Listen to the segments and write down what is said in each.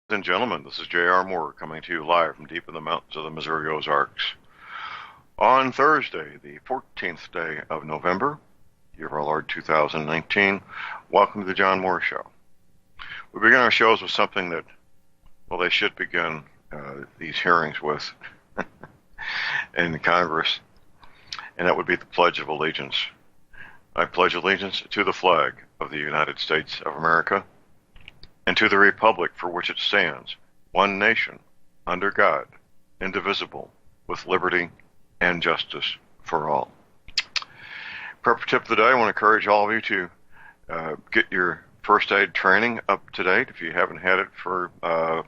And gentlemen, this is J.R. Moore coming to you live from deep in the mountains of the Missouri Ozarks. On Thursday, the 14th day of November, year of our Lord 2019, welcome to the John Moore Show. We begin our shows with something that, well, they should begin these hearings with in Congress, and that would be the Pledge of Allegiance. I pledge allegiance to the flag of the United States of America and to the republic for which it stands, one nation, under God, indivisible, with liberty and justice for all. Prep tip of the day, I want to encourage all of you to get your first aid training up to date. If you haven't had it for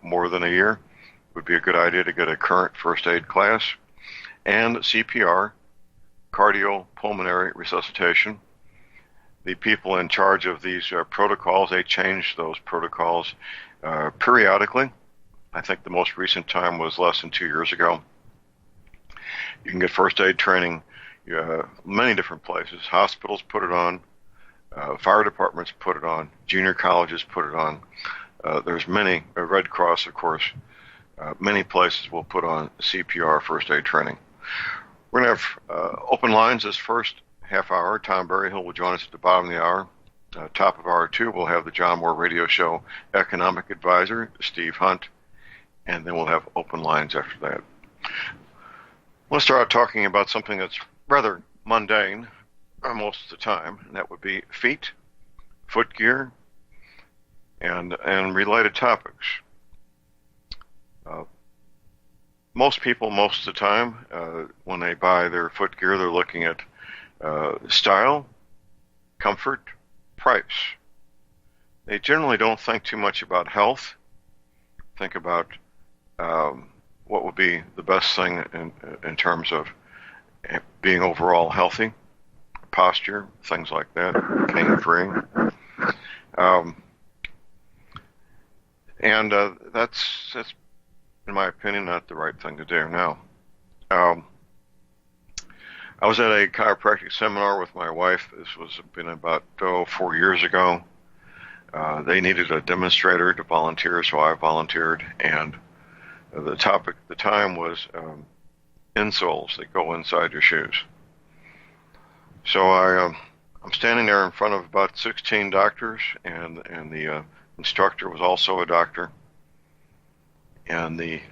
more than a year, it would be a good idea to get a current first aid class. And CPR, cardiopulmonary resuscitation. The people in charge of these protocols, they change those protocols periodically. I think the most recent time was less than 2 years ago. You can get first aid training many different places. Hospitals put it on, fire departments put it on, junior colleges put it on. There's many, Red Cross, of course, many places will put on CPR first aid training. We're going to have open lines this first half hour. Tom Berryhill will join us at the bottom of the hour. Top of hour two, we'll have the John Moore Radio Show economic advisor, Steve Hunt, and then we'll have open lines after that. Let's start out talking about something that's rather mundane most of the time, and that would be feet, foot gear, and related topics. Most people, most of the time, when they buy their foot gear, they're looking at style, comfort, price. They generally don't think too much about health. Think about what would be the best thing in terms of being overall healthy, posture, things like that, pain-free. And that's, in my opinion, not the right thing to do. Now, I was at a chiropractic seminar with my wife. This was been about 4 years ago. They needed a demonstrator to volunteer, so I volunteered. And the topic at the time was insoles that go inside your shoes. So I'm standing there in front of about 16 doctors, and the instructor was also a doctor. And they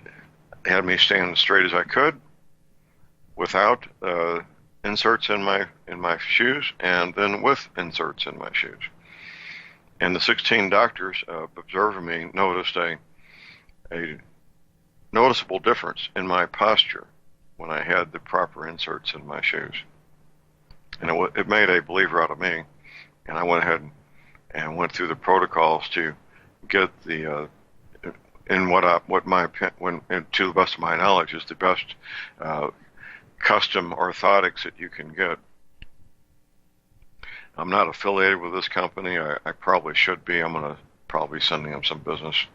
had me stand as straight as I could, without inserts in my shoes, and then with inserts in my shoes. And the 16 doctors observing me noticed a noticeable difference in my posture when I had the proper inserts in my shoes. And it made a believer out of me. And I went ahead and went through the protocols to get the in what my to the best of my knowledge is the best custom orthotics that you can get. I'm not affiliated with this company. I probably should be. I'm going to probably be sending them some business.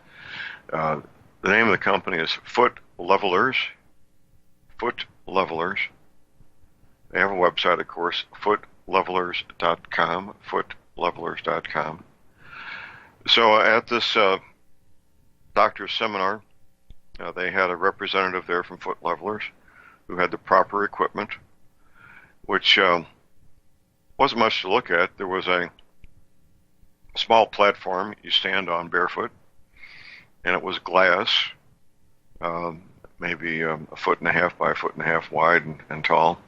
The name of the company is Foot Levelers. Foot Levelers. They have a website, of course, footlevelers.com, footlevelers.com. So at this doctor's seminar, they had a representative there from Foot Levelers who had the proper equipment, which wasn't much to look at. There was a small platform you stand on barefoot, and it was glass, maybe a foot and a half by a foot and a half wide and tall.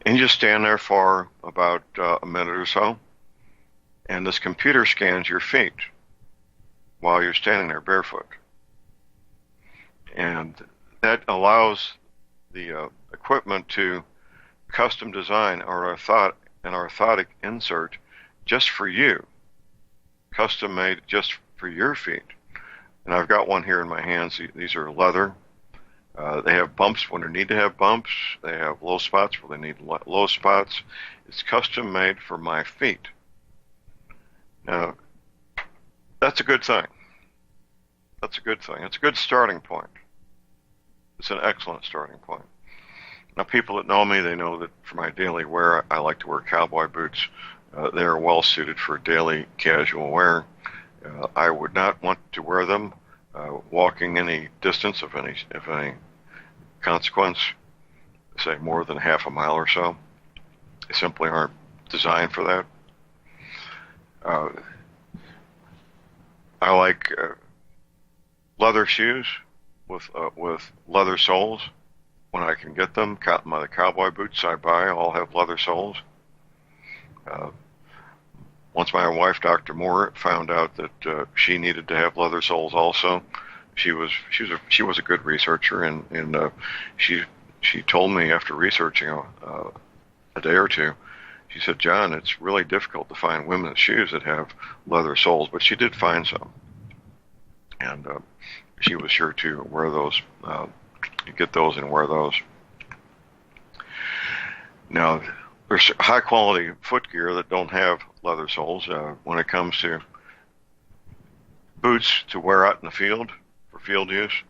And you just stand there for about a minute or so, and this computer scans your feet while you're standing there barefoot. And that allows the equipment to custom design an orthotic insert just for you, custom made just for your feet. And I've got one here in my hands. These are leather. They have bumps when they need to have bumps. They have low spots where they need low spots. It's custom made for my feet. Now, that's a good thing. That's a good thing. It's a good starting point. It's an excellent starting point. Now, people that know me, they know that for my daily wear, I like to wear cowboy boots. They are well suited for daily casual wear. I would not want to wear them walking any distance of any consequence, say more than half a mile or so. They simply aren't designed for that. I like leather shoes with leather soles when I can get them. The cowboy boots I buy all have leather soles. Once my wife, Dr. Moore, found out that she needed to have leather soles also. She was a good researcher, and she told me after researching a day or two, she said, "John, it's really difficult to find women's shoes that have leather soles," but she did find some, and she was sure to wear those, get those and wear those. Now, there's high quality foot gear that don't have leather soles. When it comes to boots to wear out in the field for field use,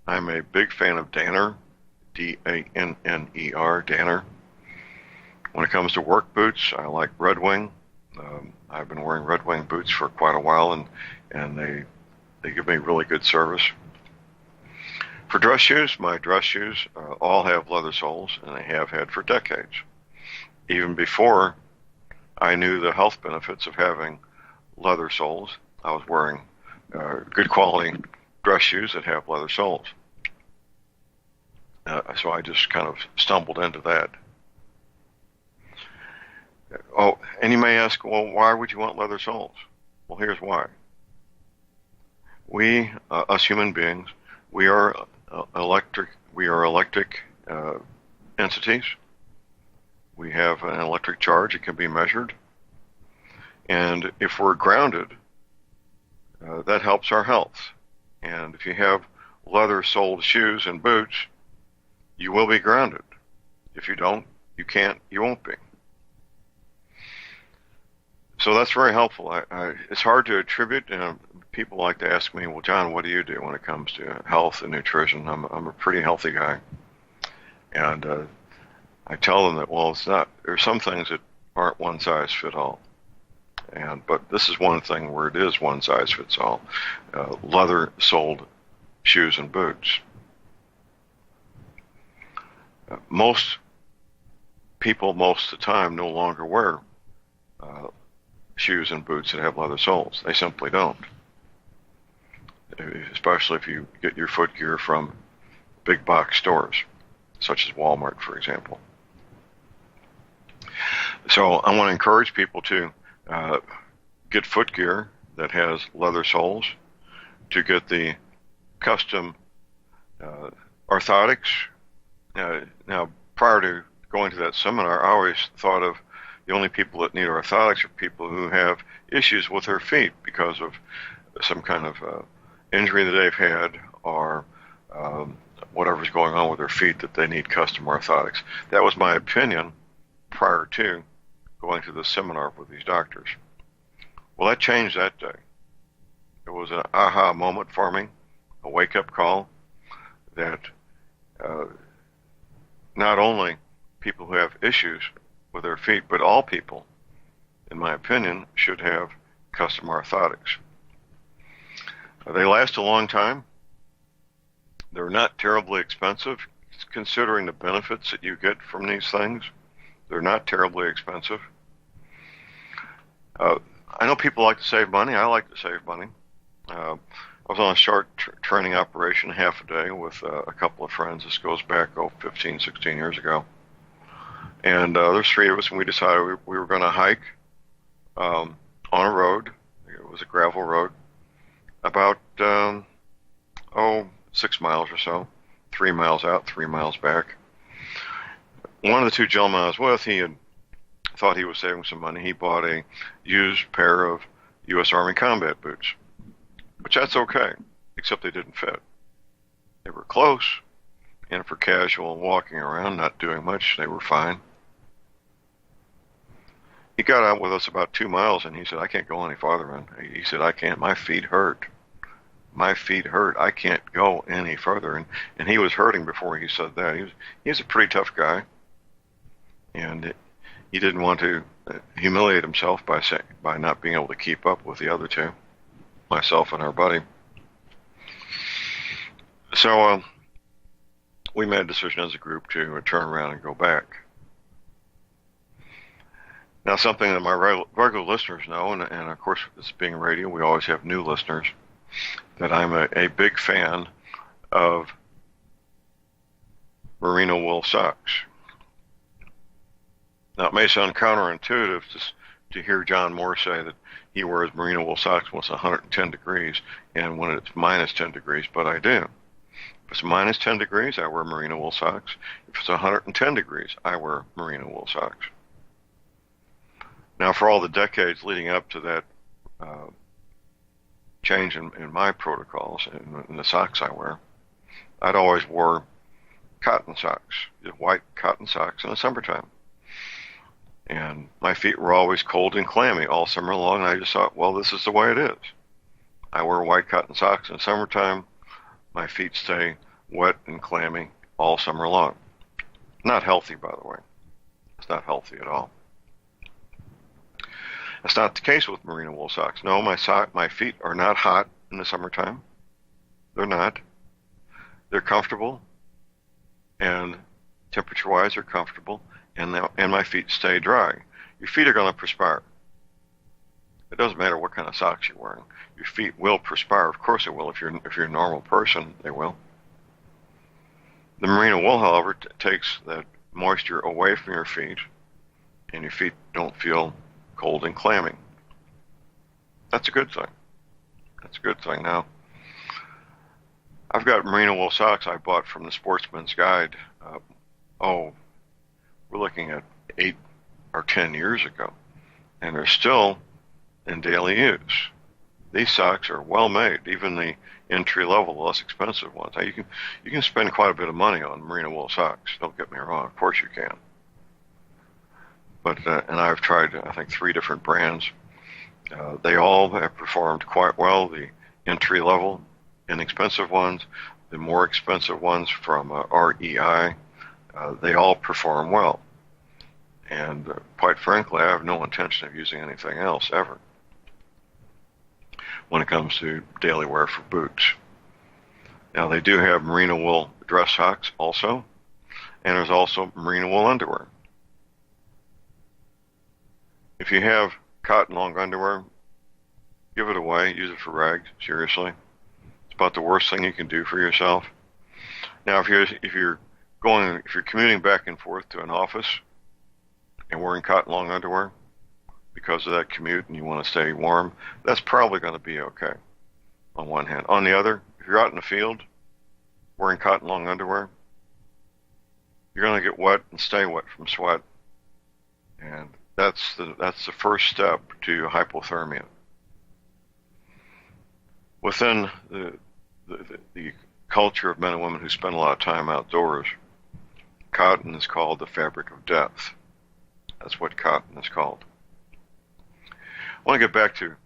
I'm a big fan of Danner, Danner, Danner. When it comes to work boots, I like Red Wing. I've been wearing Red Wing boots for quite a while, and they give me really good service. For dress shoes, my dress shoes all have leather soles, and they have had for decades. Even before I knew the health benefits of having leather soles, I was wearing good quality dress shoes that have leather soles. So I just kind of stumbled into that. Oh, and you may ask, well, why would you want leather soles? Well, here's why. We, us human beings, we are electric entities. We have an electric charge. It can be measured. And if we're grounded, that helps our health. And if you have leather-soled shoes and boots, you will be grounded. If you don't, you won't be. So that's very helpful. It's hard to attribute. People like to ask me, well, John, what do you do when it comes to health and nutrition? I'm a pretty healthy guy. And I tell them that, well, it's not. There's some things that aren't one size fit all. But this is one thing where it is one size fits all. Leather-soled shoes and boots. Most people, most of the time, no longer wear shoes and boots that have leather soles. They simply don't. Especially if you get your foot gear from big box stores, such as Walmart, for example. So I want to encourage people to get foot gear that has leather soles, to get the custom orthotics. Now, prior to going to that seminar, I always thought of the only people that need orthotics are people who have issues with their feet because of some kind of injury that they've had, or whatever's going on with their feet that they need custom orthotics. That was my opinion prior to going to the seminar with these doctors. Well, that changed that day. It was an aha moment for me, a wake-up call that not only people who have issues with their feet, but all people, in my opinion, should have custom orthotics. They last a long time. They're not terribly expensive, considering the benefits that you get from these things. They're not terribly expensive. I know people like to save money. I like to save money. I was on a short training operation, half a day, with a couple of friends. This goes back, 15, 16 years ago. And there's three of us, and we decided we were going to hike on a road. It was a gravel road, about 6 miles or so, 3 miles out, 3 miles back. One of the two gentlemen I was with, he had thought he was saving some money. He bought a used pair of U.S. Army combat boots, which that's okay, except they didn't fit. They were close, and for casual walking around, not doing much, they were fine. He got out with us about 2 miles, and he said, I can't go any farther, man. He said, I can't. My feet hurt. My feet hurt. I can't go any further. And he was hurting before he said that. He was a pretty tough guy, and he didn't want to humiliate himself by not being able to keep up with the other two, myself and our buddy. So we made a decision as a group to turn around and go back. Now, something that my regular listeners know, and of course, it's being radio, we always have new listeners, that I'm a big fan of merino wool socks. Now, it may sound counterintuitive to hear John Moore say that he wears merino wool socks when it's 110 degrees and when it's minus 10 degrees, but I do. If it's minus 10 degrees, I wear merino wool socks. If it's 110 degrees, I wear merino wool socks. Now, for all the decades leading up to that change in my protocols in the socks I wear, I'd always wore cotton socks, white cotton socks in the summertime. And my feet were always cold and clammy all summer long, and I just thought, well, this is the way it is. I wear white cotton socks in the summertime. My feet stay wet and clammy all summer long. Not healthy, by the way. It's not healthy at all. That's not the case with merino wool socks. No, my feet are not hot in the summertime. They're not. They're comfortable, and temperature-wise, they're comfortable, and my feet stay dry. Your feet are going to perspire. It doesn't matter what kind of socks you're wearing. Your feet will perspire. Of course, it will. If you're a normal person, they will. The merino wool, however, takes that moisture away from your feet, and your feet don't feel cold and clammy. That's a good thing. That's a good thing. Now, I've got merino wool socks I bought from the Sportsman's Guide. We're looking at 8 or 10 years ago, and they're still in daily use. These socks are well made, even the entry level, the less expensive ones. Now, you can spend quite a bit of money on merino wool socks. Don't get me wrong. Of course you can. But and I've tried, I think, 3 different brands. They all have performed quite well. The entry level, inexpensive ones, the more expensive ones from REI, they all perform well. And quite frankly, I have no intention of using anything else ever when it comes to daily wear for boots. Now, they do have merino wool dress socks also, and there's also merino wool underwear. If you have cotton long underwear, give it away. Use it for rags. Seriously, it's about the worst thing you can do for yourself. Now, if you're commuting back and forth to an office and wearing cotton long underwear because of that commute and you want to stay warm, that's probably going to be okay. On one hand, on the other, if you're out in the field wearing cotton long underwear, you're going to get wet and stay wet from sweat, and that's the first step to hypothermia. Within the culture of men and women who spend a lot of time outdoors, cotton is called the fabric of death. That's what cotton is called. I want to get back to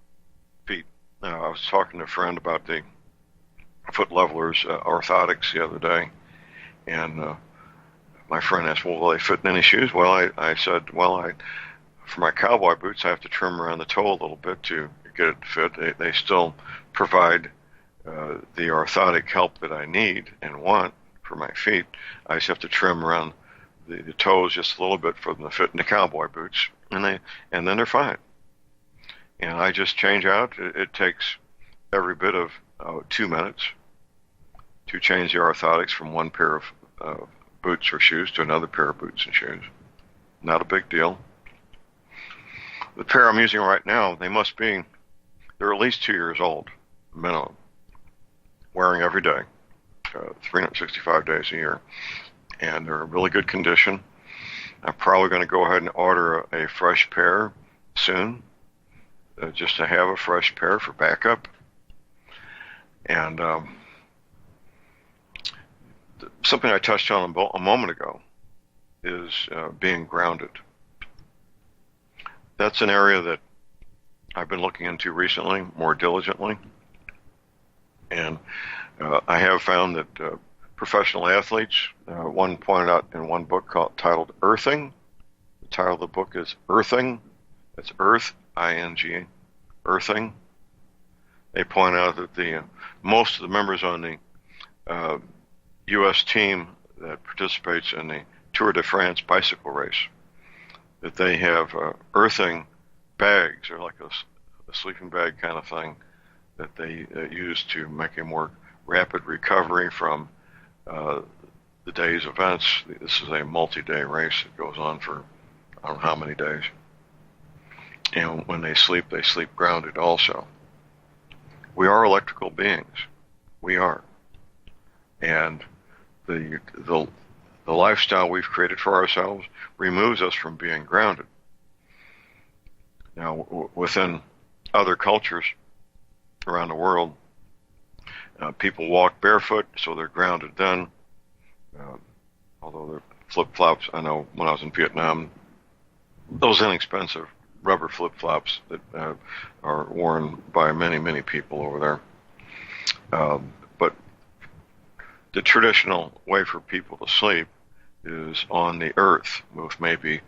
feet. I was talking to a friend about the foot levelers orthotics the other day, and my friend asked, well, will they fit in any shoes? Well, I said, for my cowboy boots, I have to trim around the toe a little bit to get it to fit. They still provide the orthotic help that I need and want for my feet. I just have to trim around the toes just a little bit for them to fit in the cowboy boots, and then they're fine. And I just change out. It takes every bit of 2 minutes to change the orthotics from one pair of boots or shoes to another pair of boots and shoes. Not a big deal. The pair I'm using right now, they're at least 2 years old, minimum. Wearing every day, 365 days a year. And they're in really good condition. I'm probably going to go ahead and order a fresh pair soon, just to have a fresh pair for backup. And something I touched on a moment ago is being grounded. That's an area that I've been looking into recently, more diligently. And I have found that professional athletes, one pointed out in one book titled Earthing. The title of the book is Earthing. It's Earth, I-N-G, Earthing. They point out that most of the members on the U.S. team that participates in the Tour de France bicycle race, that they have earthing bags, or like a sleeping bag kind of thing, that they use to make a more rapid recovery from the day's events. This is a multi-day race that goes on for I don't know how many days. And when they sleep grounded also. We are electrical beings. We are. And the lifestyle we've created for ourselves removes us from being grounded. Now, within other cultures around the world, people walk barefoot, so they're grounded then. Although they're flip-flops, I know when I was in Vietnam, those inexpensive rubber flip-flops that are worn by many, many people over there. But the traditional way for people to sleep is on the earth, with maybe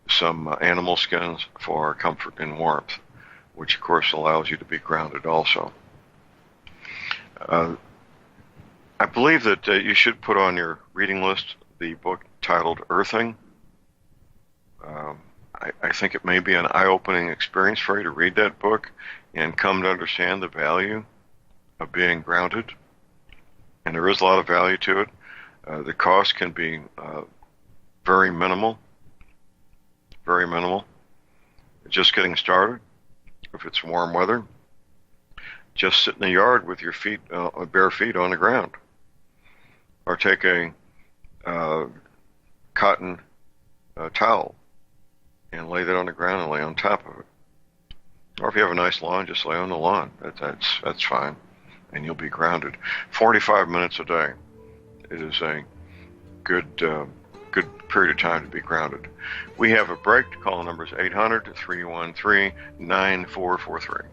some animal skins for comfort and warmth, which of course allows you to be grounded also. I believe that you should put on your reading list the book titled Earthing. I think it may be an eye-opening experience for you to read that book and come to understand the value of being grounded. And there is a lot of value to it. The cost can be very minimal. Very minimal. Just getting started. If it's warm weather, just sit in the yard with your feet, bare feet on the ground. Or take a cotton towel and lay that on the ground and lay on top of it. Or if you have a nice lawn, just lay on the lawn. That's fine. And you'll be grounded. 45 minutes a day. It is a good period of time to be grounded. We have a break. Call the number is 800-313-9443.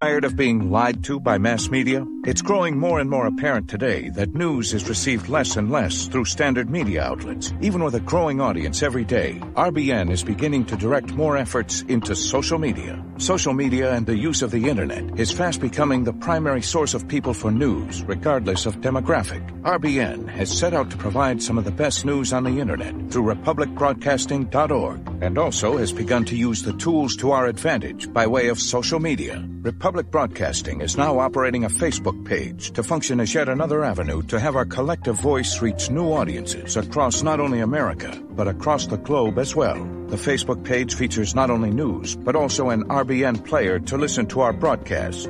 Tired of being lied to by mass media? It's growing more and more apparent today that news is received less and less through standard media outlets. Even with a growing audience every day, RBN is beginning to direct more efforts into social media. Social media and the use of the internet is fast becoming the primary source of people for news, regardless of demographic. RBN has set out to provide some of the best news on the internet through republicbroadcasting.org, and also has begun to use the tools to our advantage by way of social media. Republic Broadcasting is now operating a Facebook page to function as yet another avenue to have our collective voice reach new audiences across not only America, but across the globe as well. The Facebook page features not only news, but also an RBN player to listen to our broadcast.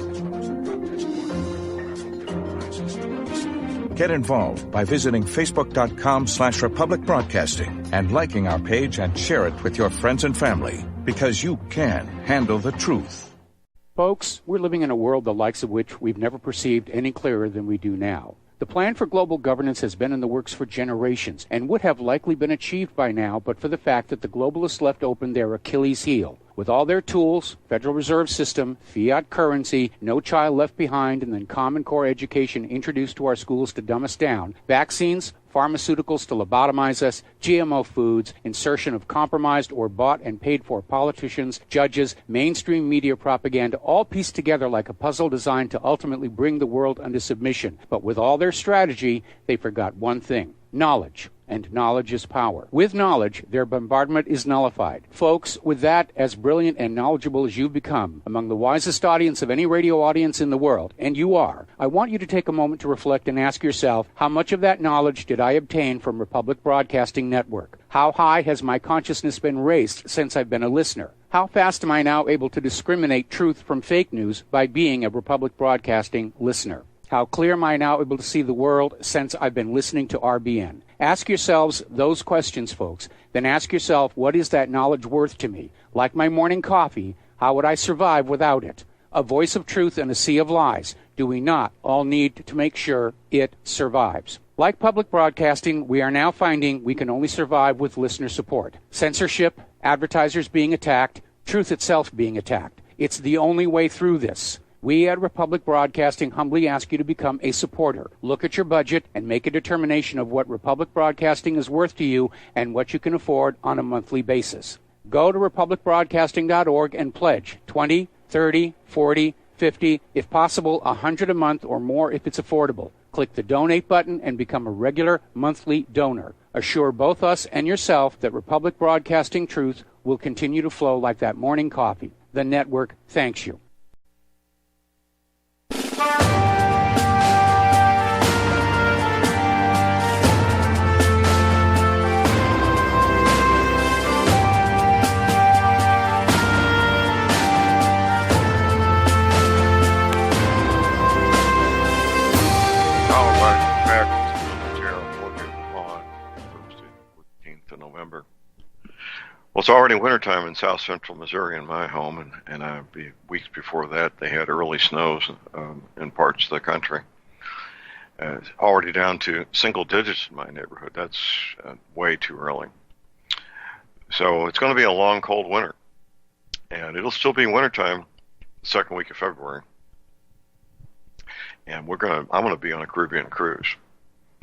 Get involved by visiting facebook.com/Republic Broadcasting and liking our page and share it with your friends and family, because you can handle the truth. Folks, we're living in a world the likes of which we've never perceived any clearer than we do now. The plan for global governance has been in the works for generations and would have likely been achieved by now but for the fact that the globalists left open their Achilles heel. With all their tools, Federal Reserve System, fiat currency, no child left behind, and then Common Core education introduced to our schools to dumb us down, vaccines, pharmaceuticals to lobotomize us, GMO foods, insertion of compromised or bought and paid for politicians, judges, mainstream media propaganda, all pieced together like a puzzle designed to ultimately bring the world under submission. But with all their strategy, they forgot one thing: knowledge. And knowledge is power. With knowledge, their bombardment is nullified. Folks, with that, as brilliant and knowledgeable as you've become, among the wisest audience of any radio audience in the world, and you are, I want you to take a moment to reflect and ask yourself, how much of that knowledge did I obtain from Republic Broadcasting Network? How high has my consciousness been raised since I've been a listener? How fast am I now able to discriminate truth from fake news by being a Republic Broadcasting listener? How clear am I now able to see the world since I've been listening to RBN? Ask yourselves those questions, folks. Then ask yourself, what is that knowledge worth to me? Like my morning coffee, how would I survive without it? A voice of truth in a sea of lies. Do we not all need to make sure it survives? Like public broadcasting, we are now finding we can only survive with listener support. Censorship, advertisers being attacked, truth itself being attacked. It's the only way through this. We at Republic Broadcasting humbly ask you to become a supporter. Look at your budget and make a determination of what Republic Broadcasting is worth to you and what you can afford on a monthly basis. Go to republicbroadcasting.org and pledge 20, 30, 40, 50, if possible, 100 a month or more if it's affordable. Click the donate button and become a regular monthly donor. Assure both us and yourself that Republic Broadcasting truth will continue to flow like that morning coffee. The network thanks you. November. Well, it's already wintertime in south central Missouri in my home, and weeks before that they had early snows in parts of the country. It's already down to single digits in my neighborhood. That's way too early. So it's going to be a long, cold winter, and it'll still be wintertime the second week of February. And I'm going to be on a Caribbean cruise.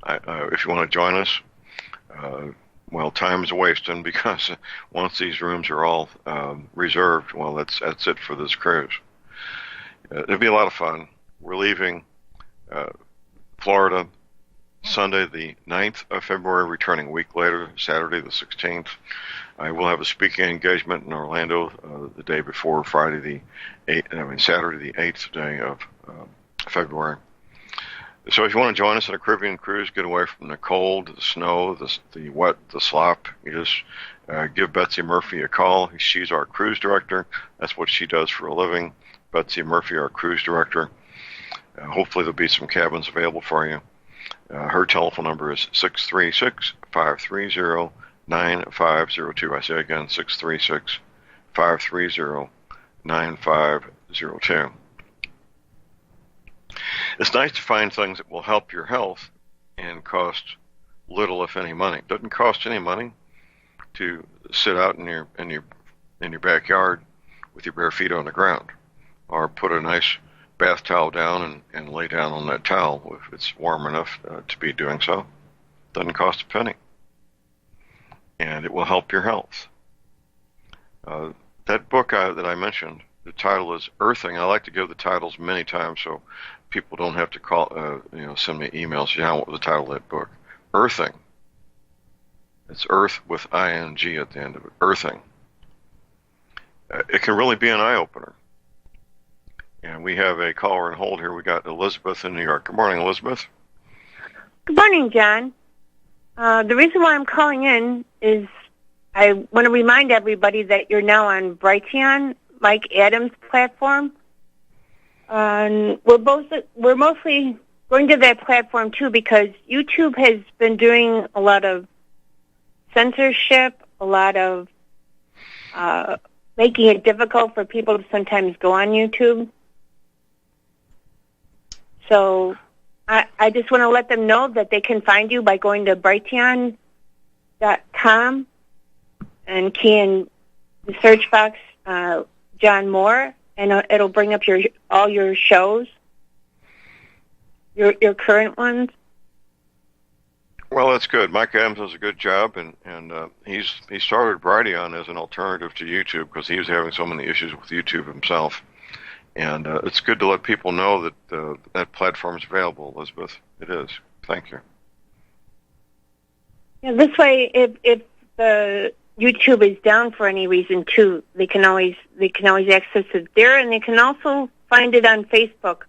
If you want to join us, well, time's wasting because once these rooms are all reserved, well, that's it for this cruise. It'll be a lot of fun. We're leaving Florida Sunday the 9th of February, returning a week later, Saturday the 16th. I will have a speaking engagement in Orlando the day before, Saturday the 8th day of February. So if you want to join us on a Caribbean cruise, get away from the cold, the snow, the wet, the slop, you just give Betsy Murphy a call. She's our cruise director. That's what she does for a living. Betsy Murphy, our cruise director. Hopefully there'll be some cabins available for you. Her telephone number is 636-530-9502. I say again, 636-530-9502. It's nice to find things that will help your health and cost little, if any, money. It doesn't cost any money to sit out in your backyard with your bare feet on the ground, or put a nice bath towel down and lay down on that towel if it's warm enough to be doing so. It doesn't cost a penny, and it will help your health. That book that I mentioned, the title is Earthing. I like to give the titles many times so people don't have to send me emails. What was the title of that book? Earthing. It's Earth with I-N-G at the end of it. Earthing. It can really be an eye-opener. And we have a caller on hold here. We got Elizabeth in New York. Good morning, Elizabeth. Good morning, John. The reason why I'm calling in is I want to remind everybody that you're now on Brighteon, Mike Adams' platform. We're mostly going to that platform too because YouTube has been doing a lot of censorship, a lot of making it difficult for people to sometimes go on YouTube. So I just want to let them know that they can find you by going to Brighteon.com and key in the search box John Moore, and it'll bring up all your shows, your current ones. Well, that's good. Mike Adams does a good job, and he started Brighteon as an alternative to YouTube because he was having so many issues with YouTube himself. And it's good to let people know that that platform is available, Elizabeth. It is. Thank you. Yeah, this way, if the YouTube is down for any reason too, they can always access it there, and they can also find it on Facebook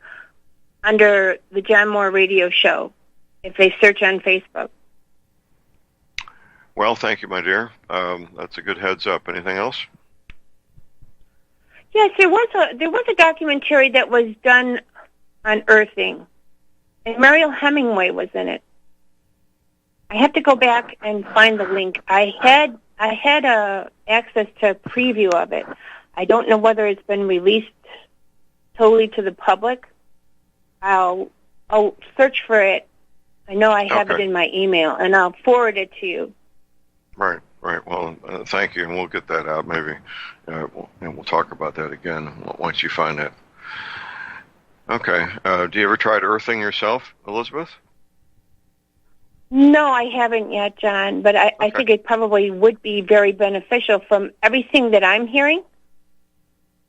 under the John Moore Radio Show if they search on Facebook. Well, thank you, my dear. That's a good heads up. Anything else? Yes, there was a documentary that was done on earthing, and Mariel Hemingway was in it. I have to go back and find the link. I had access to a preview of it. I don't know whether it's been released totally to the public. I'll search for it. I know I have it in my email, and I'll forward it to you. Right. Well, thank you, and we'll get that out maybe, and we'll talk about that again once you find it. Okay. Do you ever try earthing yourself, Elizabeth? No, I haven't yet, John, but I think it probably would be very beneficial from everything that I'm hearing.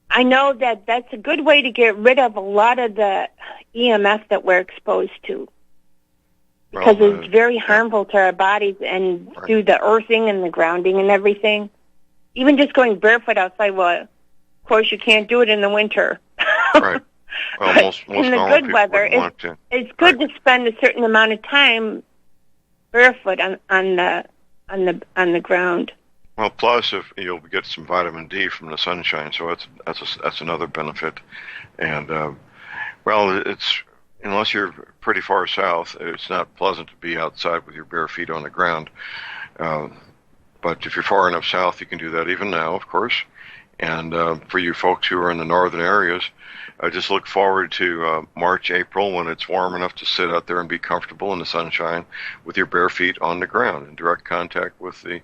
I know that that's a good way to get rid of a lot of the EMF that we're exposed to, because it's very harmful to our bodies, and through the earthing and the grounding and everything. Even just going barefoot outside, well, of course you can't do it in the winter. Right. Well, most in the good weather, it's good to spend a certain amount of time barefoot on the ground. Well, plus if you'll get some vitamin D from the sunshine, so that's another benefit. And well, it's unless you're pretty far south, it's not pleasant to be outside with your bare feet on the ground. But if you're far enough south, you can do that even now, of course. And for you folks who are in the northern areas, I just look forward to March, April, when it's warm enough to sit out there and be comfortable in the sunshine with your bare feet on the ground in direct contact with the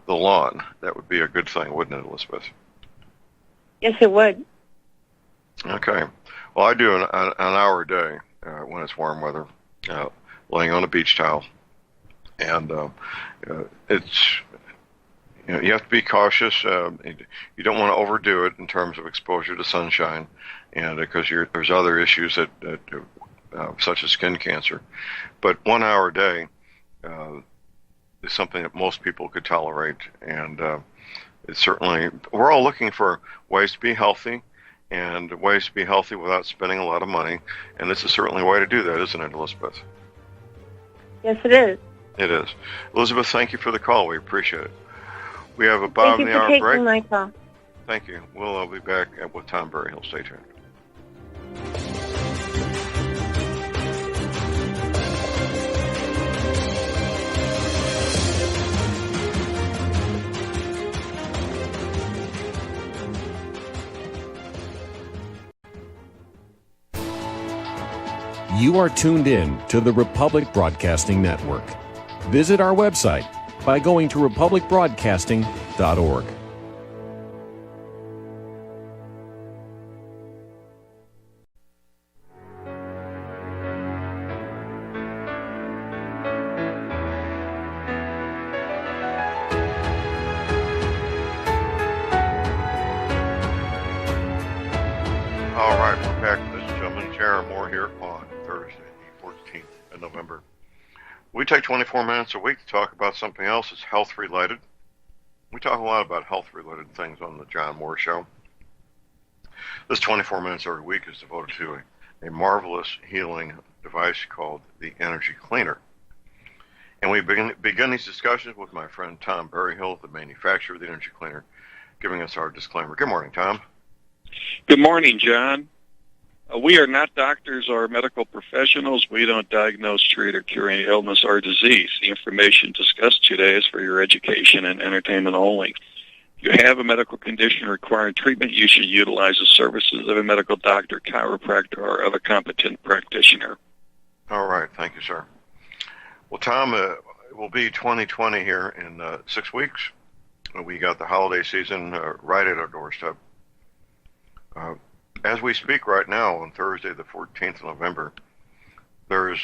lawn. That would be a good thing, wouldn't it, Elizabeth? Yes, it would. Okay. Well, I do an hour a day when it's warm weather, laying on a beach towel. And it's... You have to be cautious. You don't want to overdo it in terms of exposure to sunshine, and because there's other issues that such as skin cancer. But 1 hour a day is something that most people could tolerate, and it's certainly, we're all looking for ways to be healthy, and ways to be healthy without spending a lot of money, and this is certainly a way to do that, isn't it, Elizabeth? Yes, it is. It is. Elizabeth, thank you for the call. We appreciate it. We have a bottom-of-the-hour break. Thank you for taking my call. Thank you. We'll be back with Tom Berryhill. Stay tuned. You are tuned in to the Republic Broadcasting Network. Visit our website by going to republicbroadcasting.org. All right, we're back, ladies and gentlemen. Sharon Moore here on Thursday, the 14th of November. We take 24 minutes a week to talk about something else that's health-related. We talk a lot about health-related things on the John Moore Show. This 24 minutes every week is devoted to a marvelous healing device called the Energy Cleaner. And we begin these discussions with my friend Tom Berryhill, the manufacturer of the Energy Cleaner, giving us our disclaimer. Good morning, Tom. Good morning, John. We are not doctors or medical professionals. We don't diagnose, treat, or cure any illness or disease. The information discussed today is for your education and entertainment only. If you have a medical condition requiring treatment, you should utilize the services of a medical doctor, chiropractor, or other competent practitioner. All right. Thank you, sir. Well, Tom, it will be 2020 here in 6 weeks. We got the holiday season right at our doorstep. As we speak right now, on Thursday, the 14th of November, there's,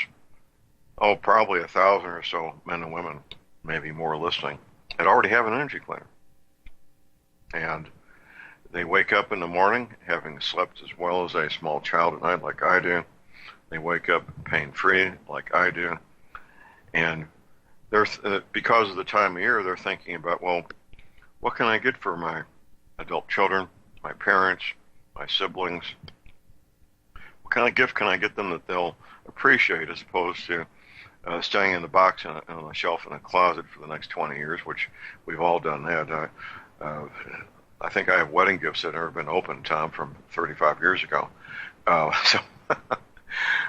probably 1,000 or so men and women, maybe more listening, that already have an energy cleaner. And they wake up in the morning having slept as well as a small child at night like I do. They wake up pain-free like I do. And they're because of the time of year, they're thinking about, well, what can I get for my adult children, my parents, my siblings? What kind of gift can I get them that they'll appreciate, as opposed to staying in the box on a shelf in a closet for the next 20 years, which we've all done that. I think I have wedding gifts that have never been opened, Tom, from 35 years ago.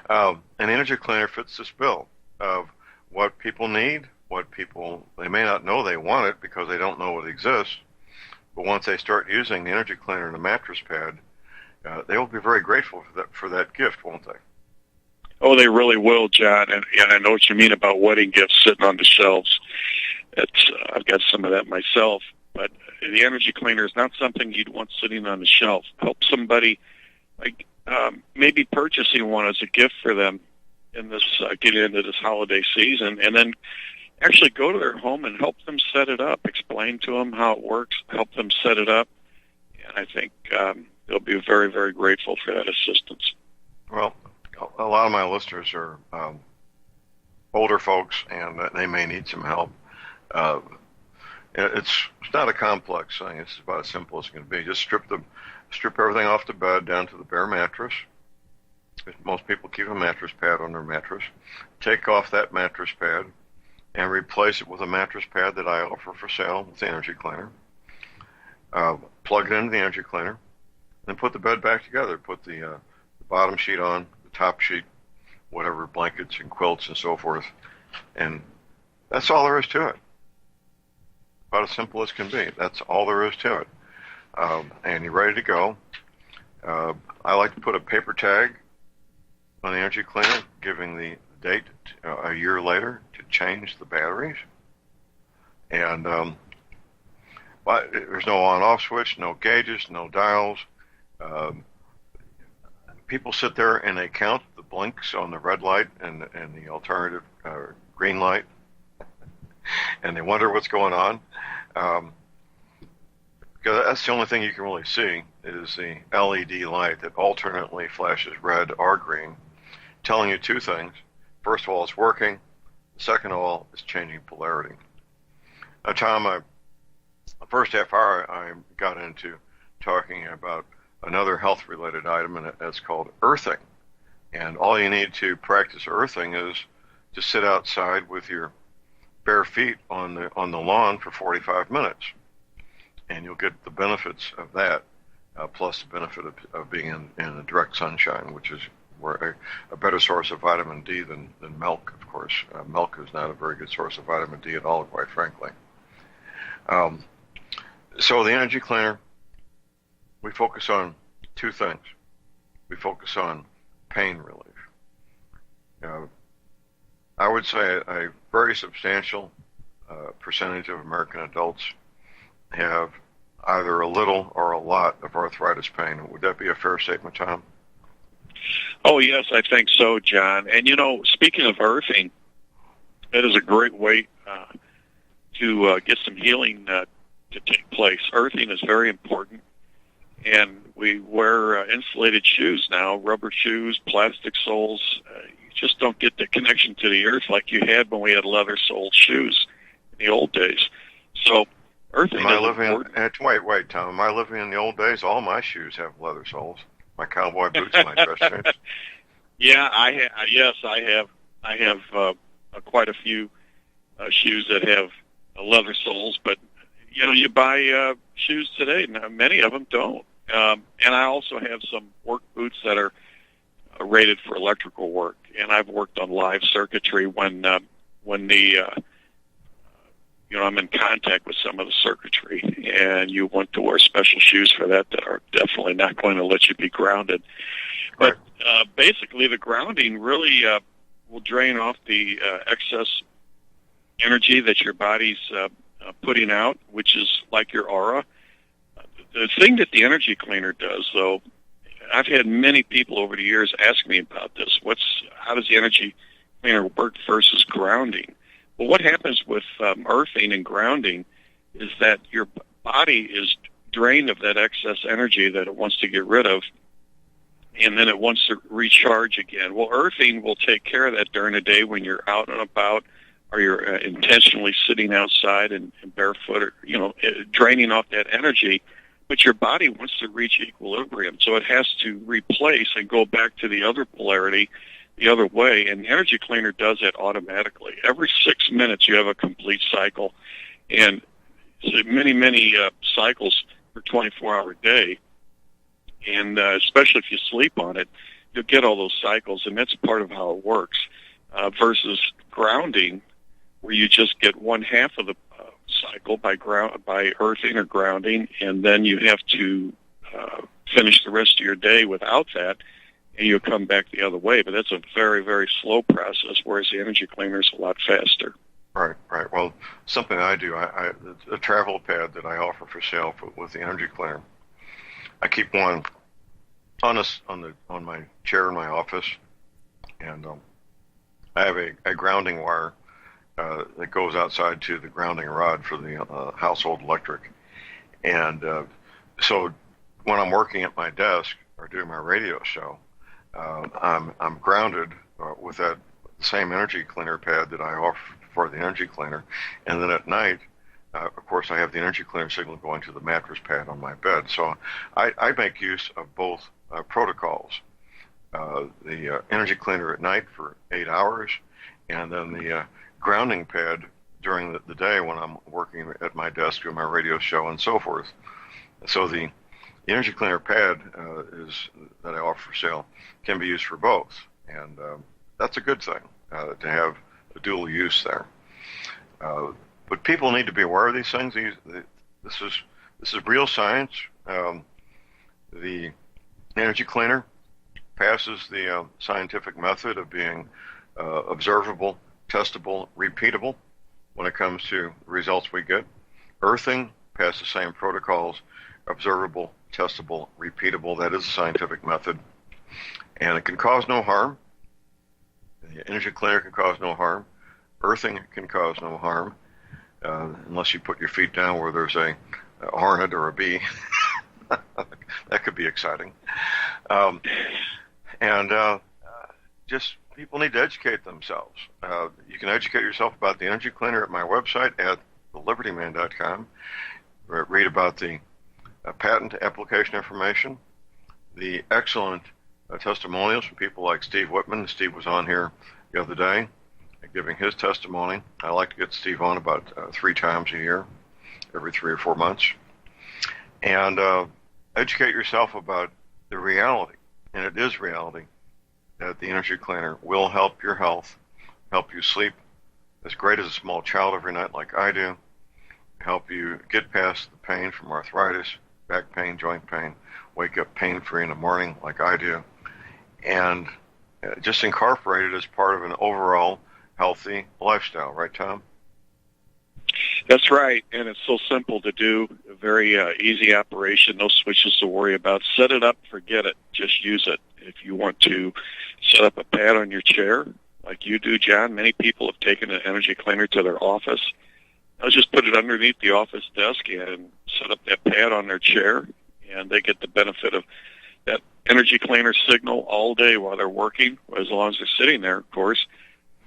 An energy cleaner fits this bill of what people need, they may not know they want it because they don't know it exists, but once they start using the energy cleaner and the mattress pad, they will be very grateful for that gift, won't they? Oh, they really will, John. And I know what you mean about wedding gifts sitting on the shelves. I've got some of that myself. But the energy cleaner is not something you'd want sitting on the shelf. Help somebody. Like maybe purchasing one as a gift for them in this getting into this holiday season, and then actually go to their home and help them set it up, explain to them how it works, help them set it up, and I think they'll be very, very grateful for that assistance. Well, a lot of my listeners are older folks, and they may need some help. It's not a complex thing. It's about as simple as it can be. Just strip everything off the bed down to the bare mattress. Most people keep a mattress pad on their mattress. Take off that mattress pad and replace it with a mattress pad that I offer for sale with the energy cleaner. Plug it into the energy cleaner, then put the bed back together. Put the bottom sheet on, the top sheet, whatever, blankets and quilts and so forth. And that's all there is to it. About as simple as can be. That's all there is to it. And you're ready to go. I like to put a paper tag on the energy cleaner, giving the date a year later to change the batteries. And there's no on-off switch, no gauges, no dials. People sit there and they count the blinks on the red light and the alternative green light, and they wonder what's going on. Because that's the only thing you can really see is the LED light that alternately flashes red or green, telling you two things. First of all, it's working. Second of all, it's changing polarity. Now, Tom, the first half hour I got into talking about another health-related item, and that's called earthing. And all you need to practice earthing is to sit outside with your bare feet on the lawn for 45 minutes, and you'll get the benefits of that, plus the benefit of being in the direct sunshine, which is a better source of vitamin D than milk, of course. Milk is not a very good source of vitamin D at all, quite frankly. So the energy cleaner, we focus on two things. We focus on pain relief. I would say a very substantial percentage of American adults have either a little or a lot of arthritis pain. Would that be a fair statement, Tom? Oh, yes, I think so, John. And, speaking of earthing, that is a great way to get some healing to take place. Earthing is very important, and we wear insulated shoes now, rubber shoes, plastic soles. You just don't get the connection to the earth like you had when we had leather-soled shoes in the old days. So earthing is important. Wait, Tom. Am I living in the old days? All my shoes have leather soles. My cowboy boots, my dress shoes. Yeah, I have quite a few shoes that have leather soles, but you buy shoes today. Now, many of them don't. And I also have some work boots that are rated for electrical work, and I've worked on live circuitry when I'm in contact with some of the circuitry, and you want to wear special shoes for that are definitely not going to let you be grounded. But basically, the grounding really will drain off the excess energy that your body's putting out, which is like your aura. The thing that the energy cleaner does, though, I've had many people over the years ask me about this. How does the energy cleaner work versus grounding? Well, what happens with earthing and grounding is that your body is drained of that excess energy that it wants to get rid of, and then it wants to recharge again. Well, earthing will take care of that during the day when you're out and about, or you're intentionally sitting outside and barefoot, or draining off that energy. But your body wants to reach equilibrium, so it has to replace and go back to the other polarity the other way, and the energy cleaner does that automatically. Every 6 minutes you have a complete cycle, and so many cycles per 24-hour day, and especially if you sleep on it, you'll get all those cycles, and that's part of how it works, versus grounding, where you just get one half of the cycle by earthing or grounding, and then you have to finish the rest of your day without that, and you'll come back the other way. But that's a very, very slow process, whereas the energy cleaner is a lot faster. Right. Well, something I do, a travel pad that I offer for sale with the energy cleaner, I keep one on my chair in my office, and I have a grounding wire that goes outside to the grounding rod for the household electric, and so when I'm working at my desk or doing my radio show, I'm grounded with that same energy cleaner pad that I offer for the energy cleaner, and then at night, of course, I have the energy cleaner signal going to the mattress pad on my bed. So I make use of both protocols. The energy cleaner at night for 8 hours, and then the grounding pad during the day when I'm working at my desk doing my radio show and so forth. So the energy cleaner pad that I offer for sale can be used for both, and that's a good thing to have a dual use there. But people need to be aware of these things. This is real science. The energy cleaner passes the scientific method of being observable, testable, repeatable when it comes to the results we get. Earthing passes the same protocols, observable, testable, repeatable. That is a scientific method. And it can cause no harm. The energy cleaner can cause no harm. Earthing can cause no harm, unless you put your feet down where there's a hornet or a bee. That could be exciting. Just people need to educate themselves. You can educate yourself about the energy cleaner at my website at thelibertyman.com. Read about the patent application information, the excellent testimonials from people like Steve Whitman. Steve was on here the other day giving his testimony. I like to get Steve on about 3 times a year, every 3 or 4 months. And educate yourself about the reality, and it is reality, that the energy cleaner will help your health, help you sleep as great as a small child every night like I do, help you get past the pain from arthritis, back pain, joint pain, wake up pain-free in the morning like I do, and just incorporate it as part of an overall healthy lifestyle. Right, Tom? That's right, and it's so simple to do. A very easy operation, no switches to worry about. Set it up, forget it, just use it. If you want to set up a pad on your chair, like you do, John, many people have taken an energy cleaner to their office. I'll just put it underneath the office desk and set up that pad on their chair, and they get the benefit of that energy cleaner signal all day while they're working, as long as they're sitting there, of course,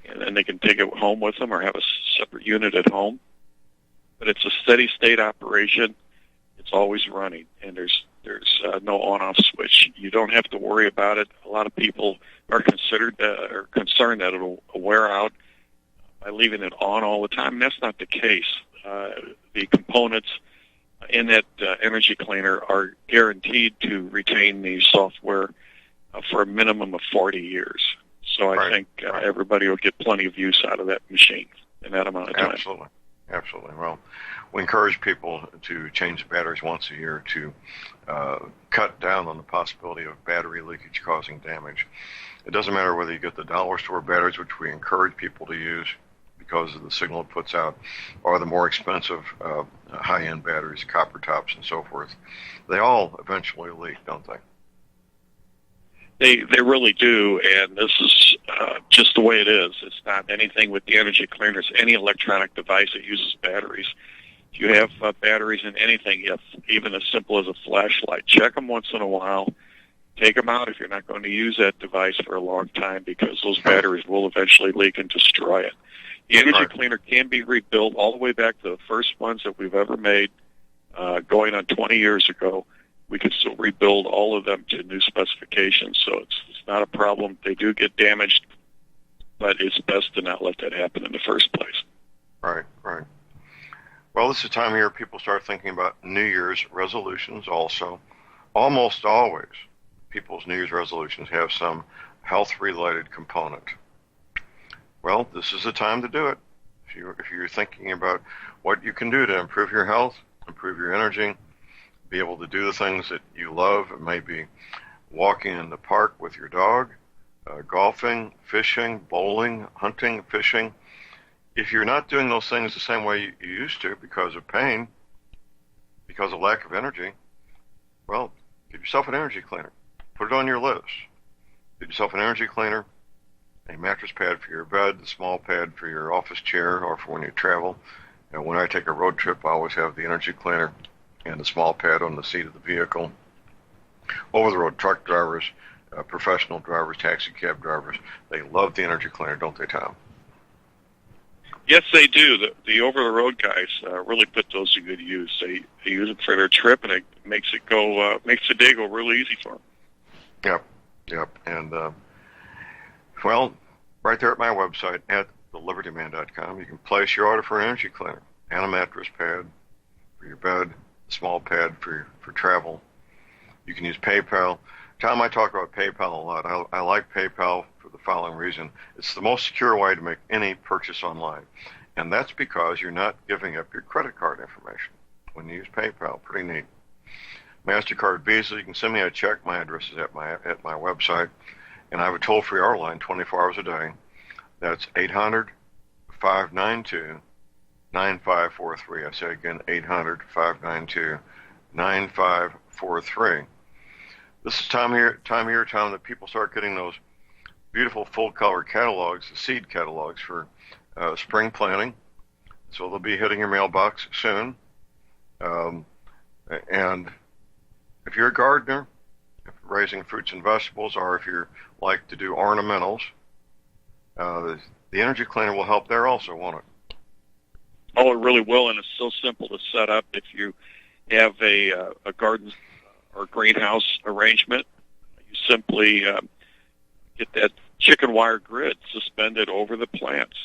and then they can take it home with them or have a separate unit at home. But it's a steady state operation. It's always running, and there's no on-off switch. You don't have to worry about it. A lot of people are concerned that it'll wear out by leaving it on all the time. And that's not the case. The components in that energy cleaner are guaranteed to retain the software for a minimum of 40 years. So I think everybody will get plenty of use out of that machine in that amount of time. Absolutely. Well, we encourage people to change the batteries once a year to cut down on the possibility of battery leakage causing damage. It doesn't matter whether you get the dollar store batteries, which we encourage people to use because of the signal it puts out, or the more expensive high-end batteries, copper tops and so forth. They all eventually leak, don't they? They really do, and this is just the way it is. It's not anything with the energy cleaners, any electronic device that uses batteries. If you have batteries in anything, even as simple as a flashlight, check them once in a while. Take them out if you're not going to use that device for a long time, because those batteries will eventually leak and destroy it. The energy cleaner can be rebuilt all the way back to the first ones that we've ever made, going on 20 years ago. We can still rebuild all of them to new specifications, so it's not a problem. They do get damaged, but it's best to not let that happen in the first place. Right. Well, this is the time of year people start thinking about New Year's resolutions also. Almost always, people's New Year's resolutions have some health-related component. Well, this is the time to do it. If you're thinking about what you can do to improve your health, improve your energy, be able to do the things that you love. It may be walking in the park with your dog, golfing, fishing, bowling, hunting, fishing. If you're not doing those things the same way you used to because of pain, because of lack of energy, well, give yourself an energy cleaner. Put it on your list. Get yourself an energy cleaner, a mattress pad for your bed, a small pad for your office chair or for when you travel. And when I take a road trip, I always have the energy cleaner and the small pad on the seat of the vehicle. Over-the-road truck drivers, professional drivers, taxi cab drivers, they love the energy cleaner, don't they, Tom? Yes, they do. The over-the-road guys really put those to good use. They use it for their trip, and it makes the day go really easy for them. Yep. And, well, right there at my website at thelibertyman.com, you can place your order for an energy cleaner and a mattress pad for your bed, a small pad for travel. You can use PayPal. Tom, I talk about PayPal a lot. I like PayPal for the following reason. It's the most secure way to make any purchase online. And that's because you're not giving up your credit card information when you use PayPal. Pretty neat. MasterCard, Visa, you can send me a check. My address is at my website. And I have a toll-free hour line 24 hours a day. That's 800-592-9543. I say again, 800-592-9543. This is time that people start getting those beautiful full-color catalogs, the seed catalogs for spring planting. So they'll be hitting your mailbox soon. And if you're a gardener, if you're raising fruits and vegetables, or if you like to do ornamentals, the energy cleaner will help there also, won't it? Oh, it really will, and it's so simple to set up. If you have a garden or greenhouse arrangement, you simply get that chicken wire grid suspended over the plants.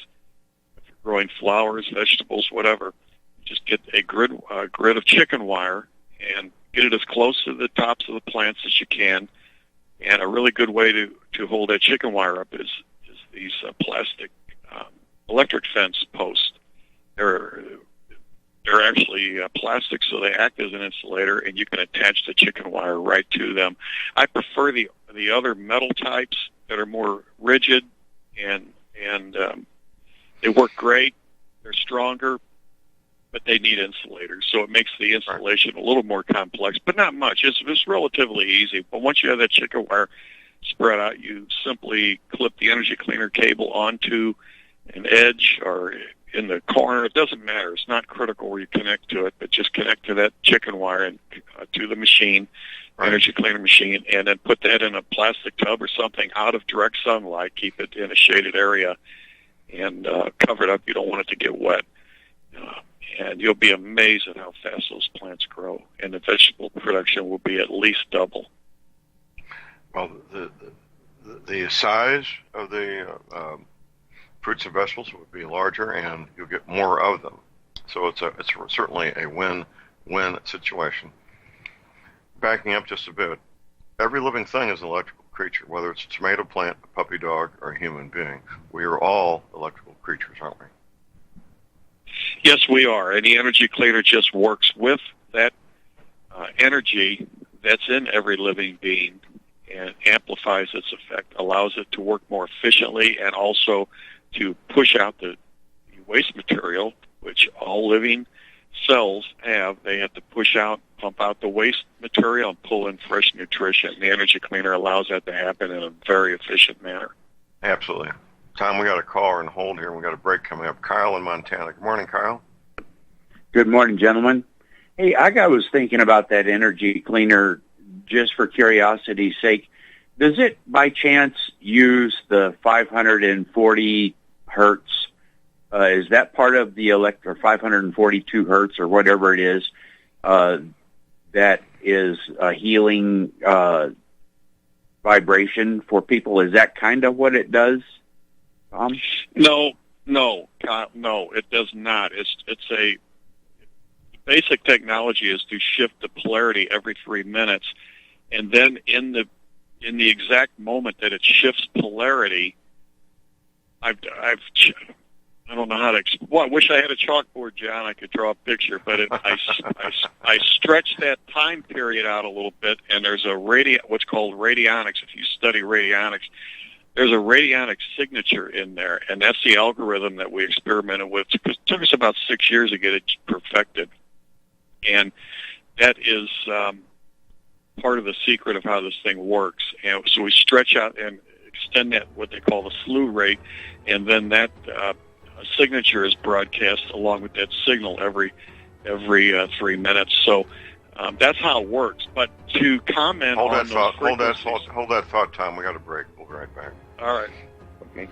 If you're growing flowers, vegetables, whatever, just get a grid of chicken wire and get it as close to the tops of the plants as you can. And a really good way to hold that chicken wire up is these plastic electric fence posts. They're actually plastic, so they act as an insulator, and you can attach the chicken wire right to them. I prefer the other metal types that are more rigid, and they work great. They're stronger, but they need insulators, so it makes the installation a little more complex, but not much. It's relatively easy. But once you have that chicken wire spread out, you simply clip the energy cleaner cable onto an edge or in the corner. It doesn't matter. It's not critical where you connect to it, but just connect to that chicken wire and to the machine, energy cleaner machine, and then put that in a plastic tub or something out of direct sunlight. Keep it in a shaded area and cover it up. You don't want it to get wet. And you'll be amazed at how fast those plants grow, and the vegetable production will be at least double. Well, the size of the fruits and vegetables would be larger, and you'll get more of them. So it's certainly a win-win situation. Backing up just a bit, every living thing is an electrical creature, whether it's a tomato plant, a puppy dog, or a human being. We are all electrical creatures, aren't we? Yes, we are. And the energy cleaner just works with that energy that's in every living being and amplifies its effect, allows it to work more efficiently, and also to push out the waste material, which all living cells have. They have to push out, pump out the waste material, and pull in fresh nutrition. The energy cleaner allows that to happen in a very efficient manner. Absolutely. Tom, we got a caller on hold here. We got a break coming up. Kyle in Montana. Good morning, Kyle. Good morning, gentlemen. Hey, I was thinking about that energy cleaner just for curiosity's sake. Does it by chance use the 540 hertz? Is that part of the 542 hertz or whatever it is that is a healing vibration for people? Is that kind of what it does? No, it does not. It's a basic technology is to shift the polarity every 3 minutes, and then in the exact moment that it shifts polarity, I don't know how to explain. Well, I wish I had a chalkboard, John. I could draw a picture, but I stretch that time period out a little bit, and there's what's called radionics. If you study radionics, there's a radionic signature in there, and that's the algorithm that we experimented with. It took us about 6 years to get it perfected, and that is part of the secret of how this thing works. And so we stretch out and extend that, what they call the slew rate, and then that signature is broadcast along with that signal every 3 minutes. So that's how it works. But to comment hold on that those thought, hold that thought, Tom. We got a break. We'll be right back. All right. Okay.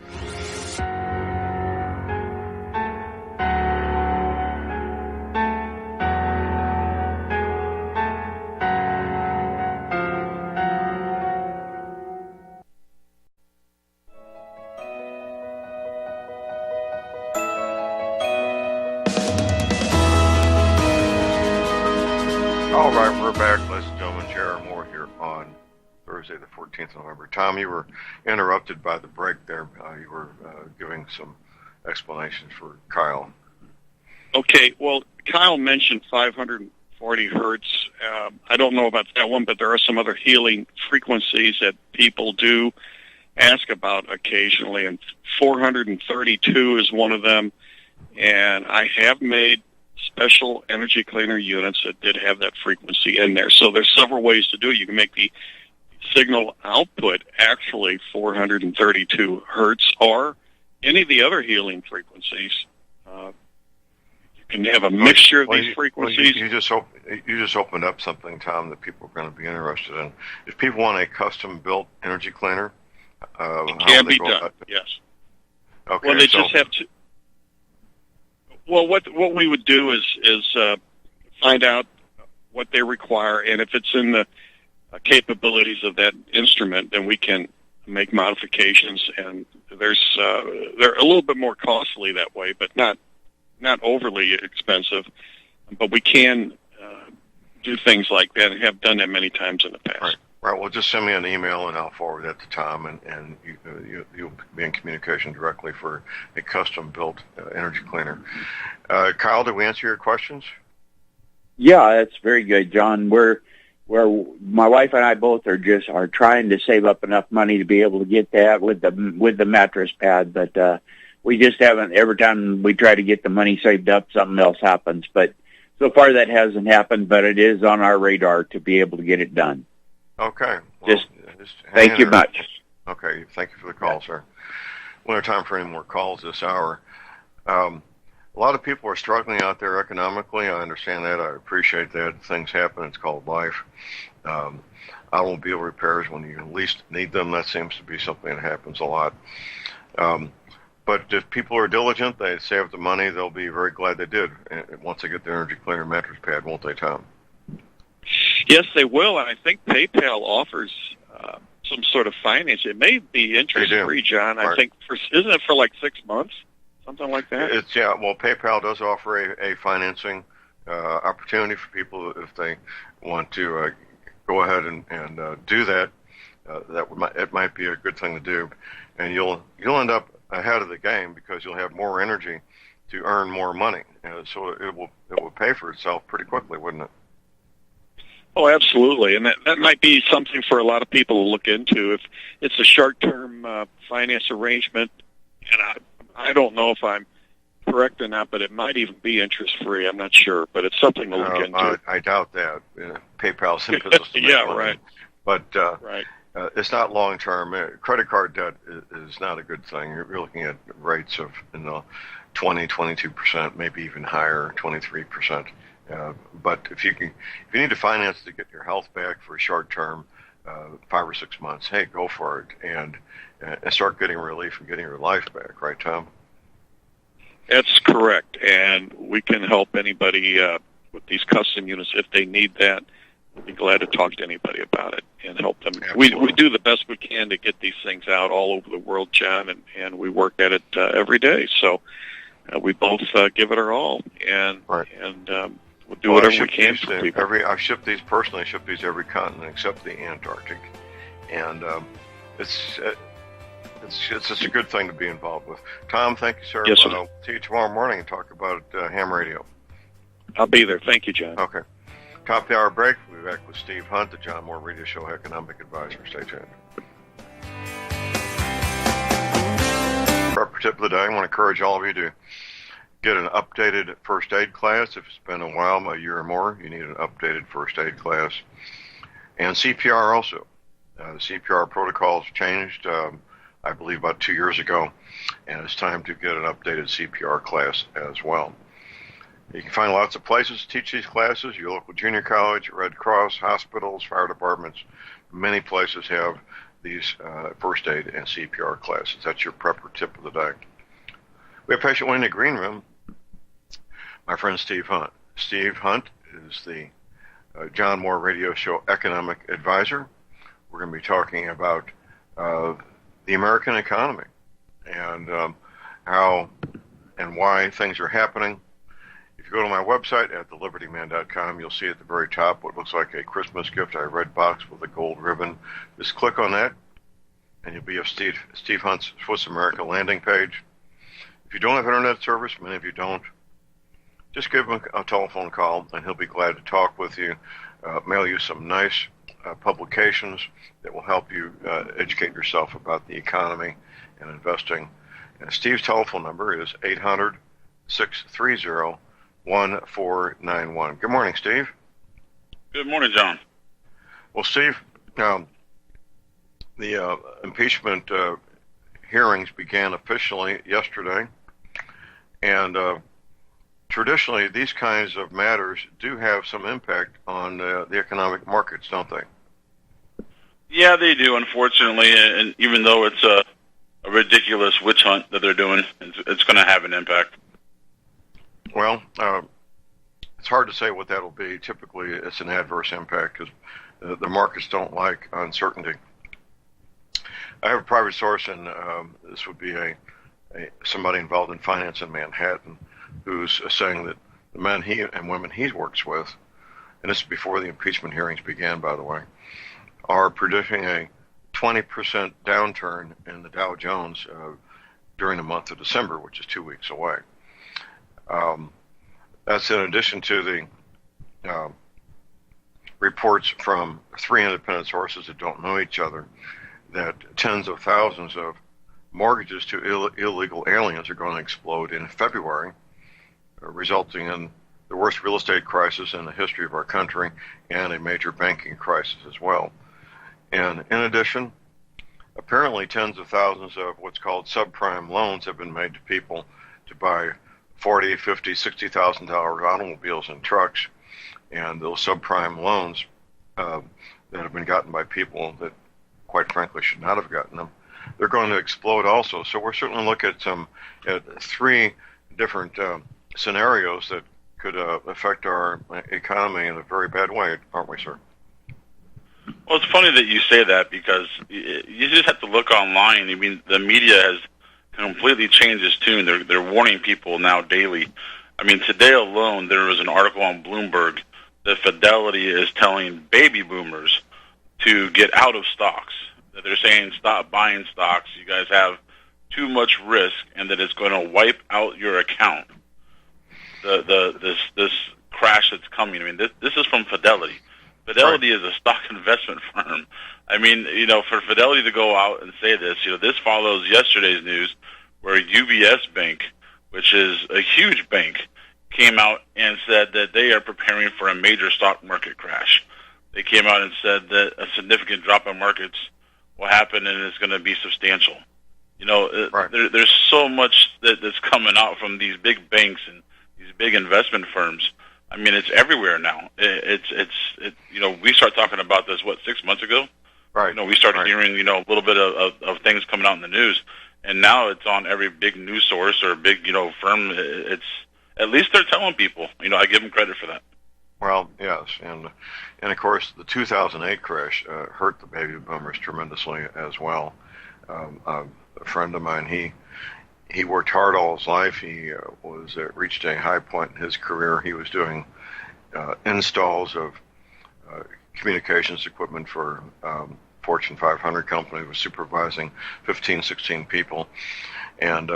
All right, we're back, ladies and gentlemen. Jared Moore here on Thursday, the 14th of November. Tom, you were interrupted by the break there. You were giving some explanations for Kyle. Okay, well, Kyle mentioned 540 hertz. I don't know about that one, but there are some other healing frequencies that people do ask about occasionally, and 432 is one of them. And I have made special energy cleaner units that did have that frequency in there. So there's several ways to do it. You can make the signal output actually 432 hertz or any of the other healing frequencies. You can have a mixture of these frequencies. You just opened up something, Tom, that people are going to be interested in. If people want a custom-built energy cleaner, it can be done, yes. Okay, well, they just have to... Well, what we would do is find out what they require, and if it's in the capabilities of that instrument, then we can make modifications. And they're a little bit more costly that way, but not overly expensive. But we can do things like that, and have done that many times in the past. Right. Well, just send me an email, and I'll forward that to Tom, and you'll be in communication directly for a custom-built energy cleaner. Kyle, did we answer your questions? Yeah, that's very good, John. Where my wife and I both are trying to save up enough money to be able to get that with the mattress pad, but we just haven't. Every time we try to get the money saved up, something else happens. But so far that hasn't happened, but it is on our radar to be able to get it done. Okay. Well, just thank you much. Okay. Thank you for the call, sir. We don't have time for any more calls this hour. A lot of people are struggling out there economically. I understand that. I appreciate that. Things happen. It's called life. Automobile repairs, when you least need them, that seems to be something that happens a lot. But if people are diligent, they save the money, they'll be very glad they did once they get their energy cleaner mattress pad, won't they, Tom? Yes, they will, and I think PayPal offers some sort of finance. It may be interest-free, John. I think isn't it for like 6 months, something like that? Well, PayPal does offer a financing opportunity for people if they want to go ahead and do that. It might be a good thing to do, and you'll end up ahead of the game because you'll have more energy to earn more money. So it will pay for itself pretty quickly, wouldn't it? Oh, absolutely, and that might be something for a lot of people to look into. If it's a short-term finance arrangement, and I don't know if I'm correct or not, but it might even be interest-free. I'm not sure, but it's something to look into. I doubt that. PayPal's in business to make money. Right. But right. It's not long-term. Credit card debt is not a good thing. You're looking at rates of 20, 22%, maybe even higher, 23%. But if you need to finance to get your health back for a short term, 5 or 6 months, hey, go for it and start getting relief and getting your life back, right, Tom? That's correct, and we can help anybody with these custom units if they need that. We'll be glad to talk to anybody about it and help them. We do the best we can to get these things out all over the world, John, and we work at it every day. So we both give it our all, and we'll do whatever we can for people. I ship these personally. I ship these every continent except the Antarctic, and it's just a good thing to be involved with. Tom, thank you, sir. Yes, sir. I'll see you tomorrow morning and talk about ham radio. I'll be there. Thank you, John. Okay. Top of the hour break. We'll be back with Steve Hunt, the John Moore Radio Show Economic Advisor. Stay tuned. Prep tip of the day. I want to encourage all of you to get an updated first aid class. If it's been a while, a year or more, you need an updated first aid class. And CPR also. CPR protocols changed, I believe, about 2 years ago, and it's time to get an updated CPR class as well. You can find lots of places to teach these classes. Your local junior college, Red Cross, hospitals, fire departments. Many places have these first aid and CPR classes. That's your prepper tip of the day. We have a patient in the green room, my friend Steve Hunt. Steve Hunt is the John Moore Radio Show economic advisor. We're going to be talking about the American economy and how and why things are happening. If you go to my website at thelibertyman.com, you'll see at the very top what looks like a Christmas gift, a red box with a gold ribbon. Just click on that, and you'll be at Steve Hunt's Swiss America landing page. If you don't have internet service, many of you don't, just give him a telephone call, and he'll be glad to talk with you, mail you some nice publications that will help you educate yourself about the economy and investing. And Steve's telephone number is 800-630-1491. Good morning, Steve. Good morning, John. Well, Steve, the impeachment hearings began officially yesterday, and traditionally these kinds of matters do have some impact on the economic markets, don't they? Yeah, they do, unfortunately, and even though it's a ridiculous witch hunt that they're doing, it's going to have an impact. Well, it's hard to say what that'll be. Typically, it's an adverse impact because the markets don't like uncertainty. I have a private source, and this would be somebody involved in finance in Manhattan, who's saying that the men and women he works with, and this is before the impeachment hearings began, by the way, are predicting a 20% downturn in the Dow Jones during the month of December, which is 2 weeks away. That's in addition to the reports from 3 independent sources that don't know each other that tens of thousands of mortgages to illegal aliens are going to explode in February, resulting in the worst real estate crisis in the history of our country and a major banking crisis as well. And in addition, apparently tens of thousands of what's called subprime loans have been made to people to buy $40,000, $50,000, $60,000 automobiles and trucks. And those subprime loans that have been gotten by people that, quite frankly, should not have gotten them, they're going to explode also. So we're certainly looking at 3 different scenarios that could affect our economy in a very bad way, aren't we, sir? Well, it's funny that you say that because you just have to look online. I mean, the media has completely changed its tune. They're warning people now daily. I mean, today alone, there was an article on Bloomberg that Fidelity is telling baby boomers to get out of stocks. That they're saying, stop buying stocks. You guys have too much risk, and that it's going to wipe out your account. This crash that's coming. I mean, this is from Fidelity. Fidelity is a stock investment firm. I mean, for Fidelity to go out and say this, this follows yesterday's news where UBS Bank, which is a huge bank, came out and said that they are preparing for a major stock market crash. They came out and said that a significant drop in markets will happen and it's going to be substantial. Right. There's so much that's coming out from these big banks and these big investment firms. I mean, it's everywhere now. We started talking about this, 6 months ago? Right. We started hearing, a little bit of things coming out in the news, and now it's on every big news source or big, firm. It's at least they're telling people. I give them credit for that. Well, yes, and of course the 2008 crash hurt the baby boomers tremendously as well. A friend of mine, he worked hard all his life. He reached a high point in his career. He was doing installs of communications equipment for Fortune 500 company. He was supervising 15, 16 people. And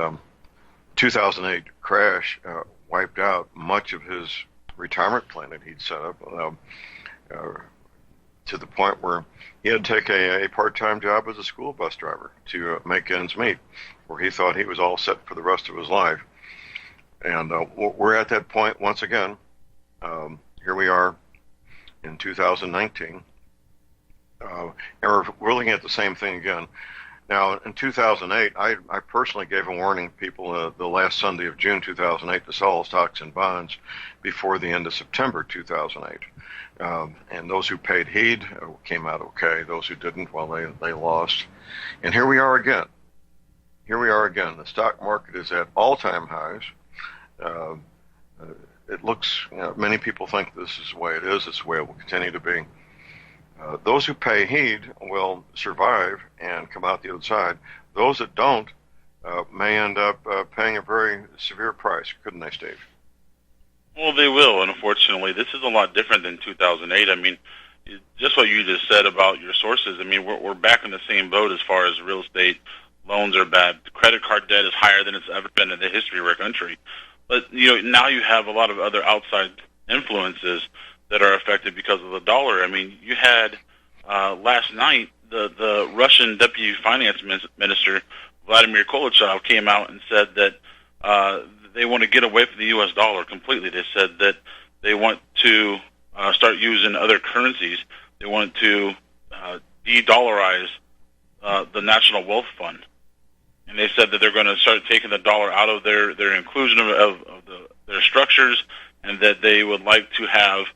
2008 crash wiped out much of his retirement plan that he'd set up to the point where he had to take a part-time job as a school bus driver to make ends meet, where he thought he was all set for the rest of his life. And we're at that point once again. Here we are in 2019, and we're looking at the same thing again. Now, in 2008, I personally gave a warning to people the last Sunday of June 2008 to sell all stocks and bonds before the end of September 2008. And those who paid heed came out okay. Those who didn't, well, they lost. And here we are again. Here we are again. The stock market is at all-time highs. It looks, many people think this is the way it is. It's the way it will continue to be. Those who pay heed will survive and come out the other side. Those that don't may end up paying a very severe price, couldn't they, Steve? Well, they will, and unfortunately. This is a lot different than 2008. I mean, just what you just said about your sources, I mean, we're back in the same boat as far as real estate loans are bad. The credit card debt is higher than it's ever been in the history of our country. But, now you have a lot of other outside influences that are affected because of the dollar. I mean, you had last night the Russian Deputy Finance Minister, Vladimir Kolachov, came out and said that they want to get away from the U.S. dollar completely. They said that they want to start using other currencies. They want to de-dollarize the National Wealth Fund. And they said that they're going to start taking the dollar out of their inclusion of their structures, and that they would like to have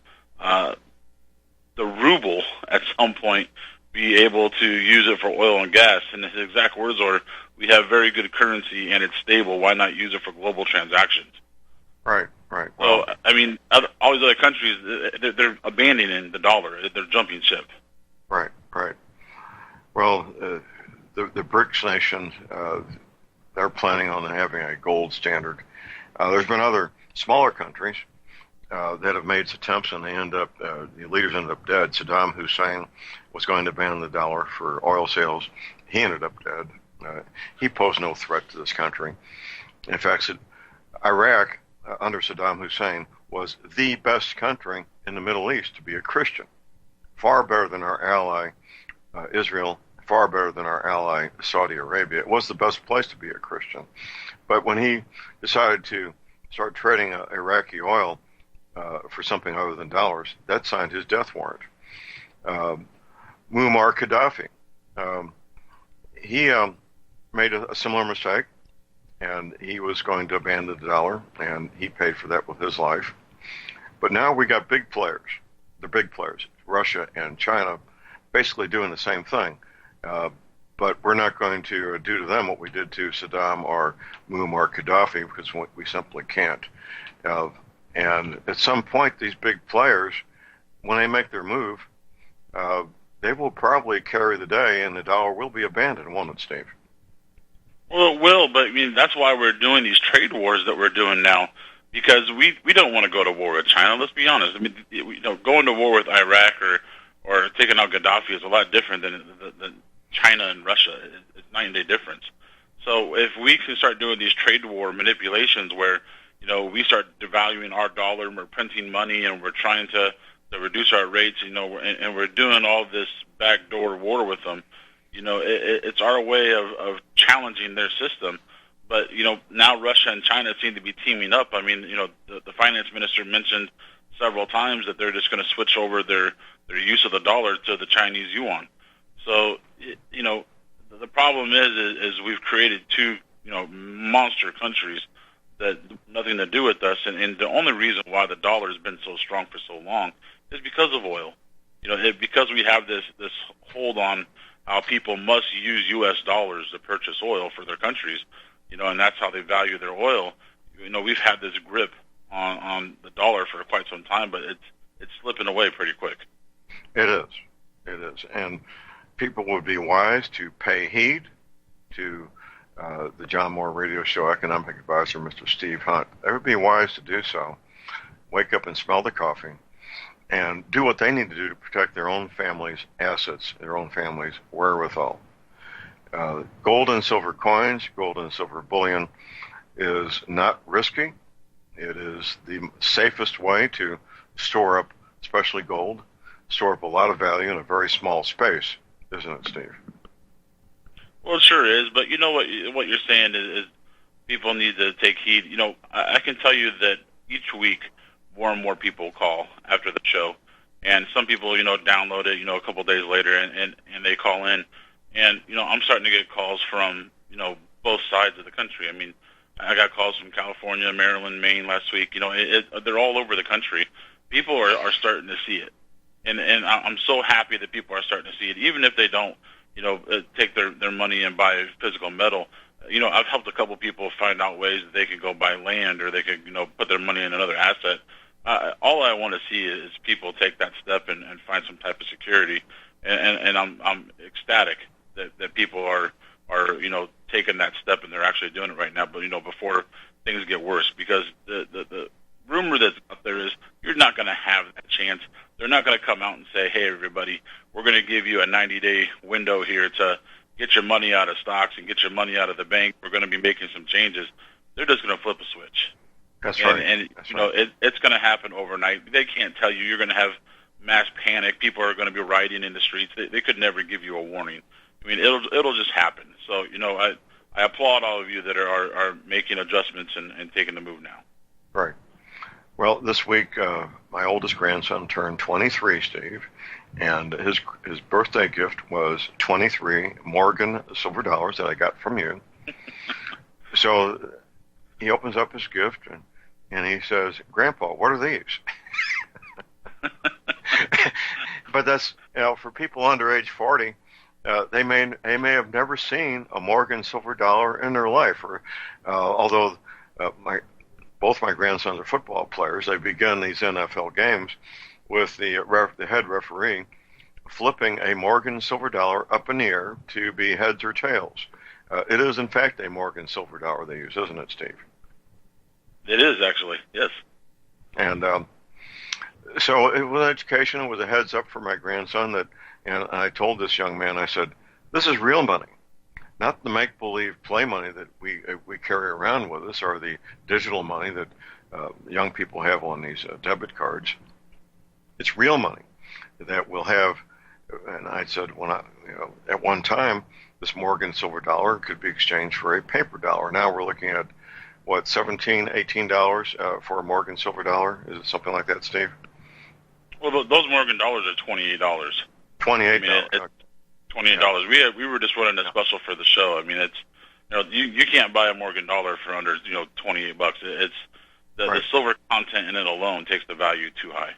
the ruble at some point be able to use it for oil and gas. And his exact words are, we have very good currency and it's stable. Why not use it for global transactions? Right. Well, so, I mean, all these other countries, they're abandoning the dollar. They're jumping ship. Right. Well, the BRICS nations, they're planning on having a gold standard. There's been other smaller countries that have made attempts, and the leaders ended up dead. Saddam Hussein was going to ban the dollar for oil sales. He ended up dead. He posed no threat to this country. In fact, Iraq, under Saddam Hussein, was the best country in the Middle East to be a Christian. Far better than our ally, Israel, far better than our ally, Saudi Arabia. It was the best place to be a Christian. But when he decided to start trading Iraqi oil for something other than dollars, that signed his death warrant. Muammar Gaddafi, he made a similar mistake, and he was going to abandon the dollar, and he paid for that with his life. But now we got big players, the big players, Russia and China, basically doing the same thing. But we're not going to do to them what we did to Saddam or Muammar Gaddafi, because we simply can't. And at some point, these big players, when they make their move, they will probably carry the day, and the dollar will be abandoned, won't it, Steve? Well, it will, but I mean, that's why we're doing these trade wars that we're doing now, because we don't want to go to war with China. Let's be honest. I mean, going to war with Iraq or taking out Gaddafi is a lot different than China and Russia. It's night and day difference. So if we can start doing these trade war manipulations where, we start devaluing our dollar and we're printing money and we're trying to reduce our rates, and we're doing all this backdoor war with them, it's our way of challenging their system. But, now Russia and China seem to be teaming up. I mean, the finance minister mentioned several times that they're just going to switch over their use of the dollar to the Chinese yuan. So, the problem is we've created two, monster countries that nothing to do with us, and the only reason why the dollar has been so strong for so long is because of oil. Because we have this hold on how people must use U.S. dollars to purchase oil for their countries, and that's how they value their oil. We've had this grip on the dollar for quite some time, but it's slipping away pretty quick. It is, and people would be wise to pay heed to the John Moore Radio Show economic advisor, Mr. Steve Hunt. They would be wise to do so. Wake up and smell the coffee, and do what they need to do to protect their own family's assets, their own family's wherewithal. Gold and silver coins, gold and silver bullion is not risky. It is the safest way to store up, especially gold, store up a lot of value in a very small space, isn't it, Steve? Well, it sure is, but what you're saying is people need to take heed. I can tell you that each week more and more people call after the show And some people, download it, a couple days later, and they call in. And, I'm starting to get calls from, both sides of the country. I mean, I got calls from California, Maryland, Maine last week. They're all over the country. People are starting to see it. And I'm so happy that people are starting to see it, even if they don't, take their money and buy physical metal. I've helped a couple people find out ways that they could go buy land, or they could, put their money in another asset. All I want to see is people take that step and find some type of security. And I'm ecstatic that people are taking that step, and they're actually doing it right now. But before things get worse, because the rumor that's out there is you're not going to have that chance. They're not going to come out and say, hey, everybody, we're going to give you a 90-day window here to get your money out of stocks and get your money out of the bank. We're going to be making some changes. They're just going to flip a switch. That's right. And it's going to happen overnight. They can't tell you. You're going to have mass panic. People are going to be rioting in the streets. They could never give you a warning. I mean, it'll just happen. So, I applaud all of you that are making adjustments and taking the move now. Right. Well, this week, my oldest grandson turned 23, Steve, and his birthday gift was 23 Morgan silver dollars that I got from you. So he opens up his gift, and he says, Grandpa, what are these? But that's, for people under age 40, they may have never seen a Morgan silver dollar in their life, or although both my grandsons are football players, they begin these NFL games with the head referee flipping a Morgan silver dollar up in the air to be heads or tails. It is, in fact, a Morgan silver dollar they use, isn't it, Steve? It is, actually, yes. And so with education, it was a heads up for my grandson and I told this young man, I said, this is real money. Not the make-believe play money that we carry around with us, or the digital money that young people have on these debit cards. It's real money that we'll have. And I said, at one time, this Morgan silver dollar could be exchanged for a paper dollar. Now we're looking at $17, $18 for a Morgan silver dollar. Is it something like that, Steve? Well, those Morgan dollars are $28. $28. $28. We were just running a special for the show. I mean, it's you can't buy a Morgan dollar for under $28. It's the silver content in it alone takes the value too high.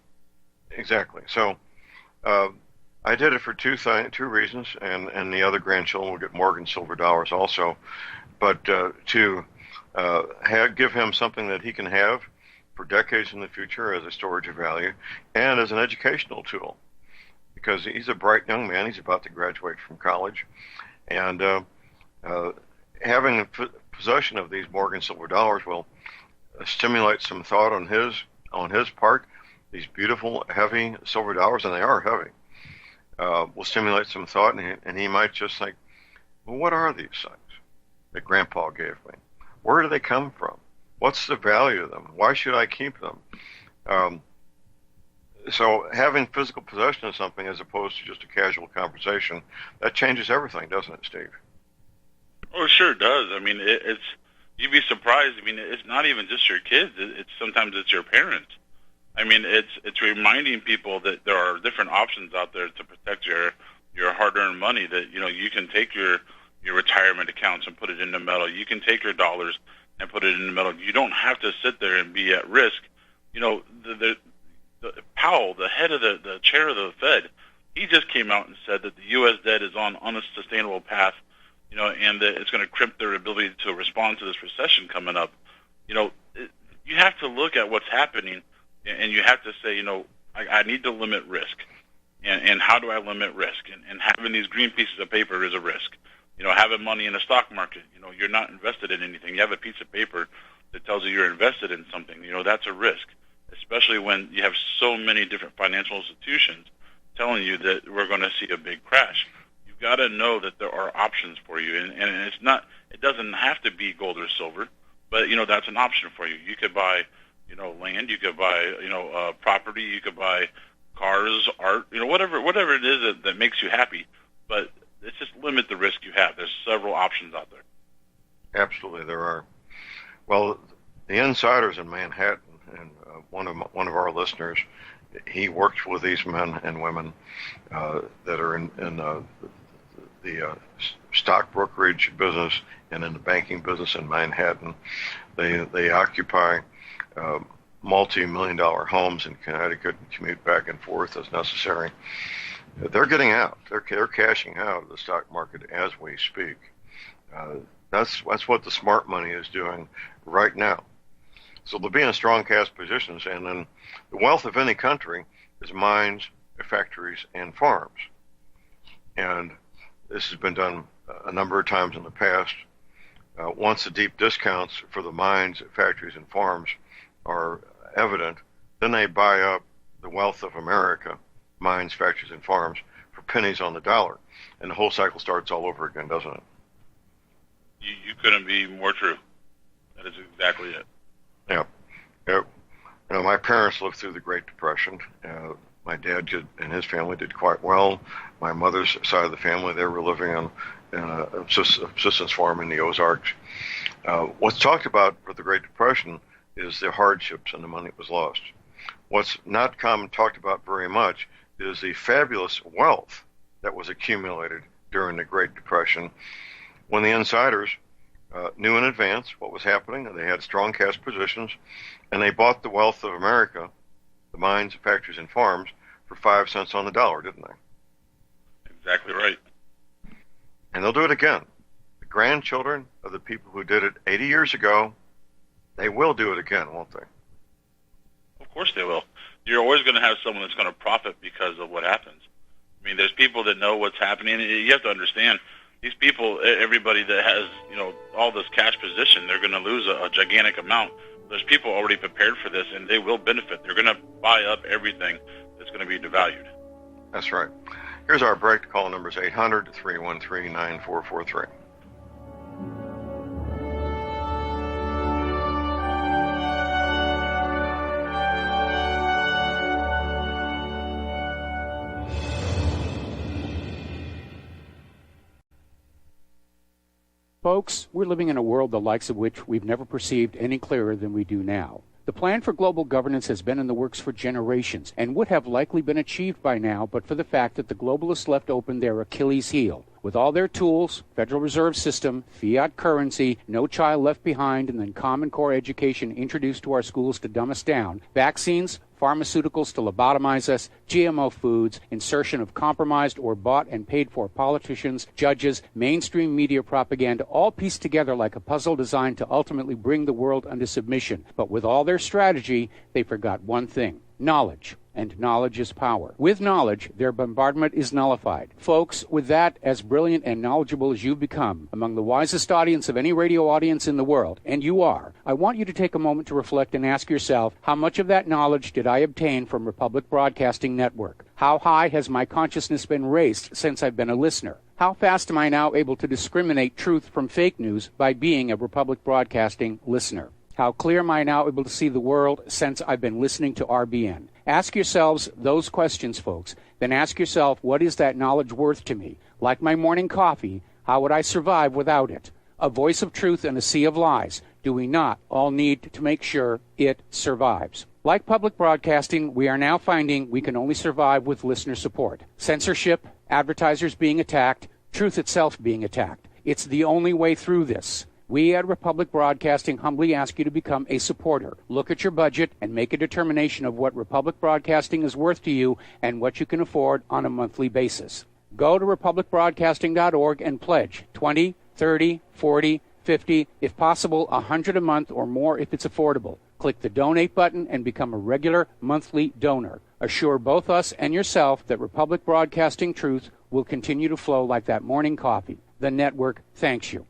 Exactly. So I did it for two reasons, and the other grandchildren will get Morgan silver dollars also, but to give him something that he can have for decades in the future as a storage of value and as an educational tool. Because he's a bright young man. He's about to graduate from college. And having possession of these Morgan silver dollars will stimulate some thought on his part. These beautiful, heavy silver dollars, and they are heavy, will stimulate some thought, and he might just think, well, what are these things that Grandpa gave me? Where do they come from? What's the value of them? Why should I keep them? So having physical possession of something as opposed to just a casual conversation, that changes everything, doesn't it, Steve? Oh, it sure does. I mean, you'd be surprised. I mean, it's not even just your kids. Sometimes it's your parents. I mean, it's reminding people that there are different options out there to protect your hard-earned money, that, you can take your retirement accounts and put it into metal. You can take your dollars and put it into metal. You don't have to sit there and be at risk. Powell, the head of the chair of the Fed, he just came out and said that the U.S. debt is on a sustainable path, and that it's going to crimp their ability to respond to this recession coming up. You have to look at what's happening, and you have to say, I need to limit risk. And how do I limit risk? And having these green pieces of paper is a risk. Having money in the stock market, you're not invested in anything. You have a piece of paper that tells you you're invested in something. That's a risk, especially when you have so many different financial institutions telling you that we're going to see a big crash. You've got to know that there are options for you, and it doesn't have to be gold or silver, but that's an option for you. You could buy land, you could buy property, you could buy cars, art, whatever it is that makes you happy, but it's just limit the risk you have. There's several options out there. Absolutely, there are. Well, the insiders in Manhattan, and one of our listeners he worked with these men and women that are in the stock brokerage business and in the banking business in Manhattan. They occupy multi-million-dollar homes in Connecticut and commute back and forth as necessary. They're getting out. They're cashing out of the stock market as we speak. That's what the smart money is doing right now. So they'll be in strong cash positions, and then the wealth of any country is mines, factories, and farms. And this has been done a number of times in the past. Once the deep discounts for the mines, factories, and farms are evident, then they buy up the wealth of America, mines, factories, and farms, for pennies on the dollar. And the whole cycle starts all over again, doesn't it? You couldn't be more true. That is exactly it. Yeah. You know, my parents lived through the Great Depression. My dad and his family did quite well. My mother's side of the family, they were living on a subsistence farm in the Ozarks. What's talked about for the Great Depression is the hardships and the money that was lost. What's not talked about very much is the fabulous wealth that was accumulated during the Great Depression when the insiders knew in advance what was happening, and they had strong cash positions, and they bought the wealth of America, the mines, factories, and farms, for 5 cents on the dollar, didn't they? Exactly right. And they'll do it again. The grandchildren of the people who did it 80 years ago, they will do it again, won't they? Of course they will. You're always going to have someone that's going to profit because of what happens. I mean, there's people that know what's happening. You have to understand, these people, everybody that has, all this cash position, they're going to lose a gigantic amount. There's people already prepared for this, and they will benefit. They're going to buy up everything that's going to be devalued. That's right. Here's our break. The call number is 800-313-9443. Folks, we're living in a world the likes of which we've never perceived any clearer than we do now. The plan for global governance has been in the works for generations and would have likely been achieved by now but for the fact that the globalists left open their Achilles heel. With all their tools, Federal Reserve System, fiat currency, no child left behind, and then Common Core education introduced to our schools to dumb us down, vaccines, pharmaceuticals to lobotomize us, GMO foods, insertion of compromised or bought and paid for politicians, judges, mainstream media propaganda, all pieced together like a puzzle designed to ultimately bring the world under submission. But with all their strategy, they forgot one thing: knowledge. And knowledge is power. With knowledge, their bombardment is nullified. Folks, with that, as brilliant and knowledgeable as you've become, among the wisest audience of any radio audience in the world, and you are, I want you to take a moment to reflect and ask yourself, how much of that knowledge did I obtain from Republic Broadcasting Network? How high has my consciousness been raised since I've been a listener? How fast am I now able to discriminate truth from fake news by being a Republic Broadcasting listener? How clear am I now able to see the world since I've been listening to RBN? Ask yourselves those questions, folks. Then ask yourself, what is that knowledge worth to me? Like my morning coffee, how would I survive without it? A voice of truth in a sea of lies. Do we not all need to make sure it survives? Like public broadcasting, we are now finding we can only survive with listener support. Censorship, advertisers being attacked, truth itself being attacked. It's the only way through this. We at Republic Broadcasting humbly ask you to become a supporter. Look at your budget and make a determination of what Republic Broadcasting is worth to you and what you can afford on a monthly basis. Go to republicbroadcasting.org and pledge $20, $30, $40, $50, if possible, $100 a month or more if it's affordable. Click the donate button and become a regular monthly donor. Assure both us and yourself that Republic Broadcasting truth will continue to flow like that morning coffee. The network thanks you.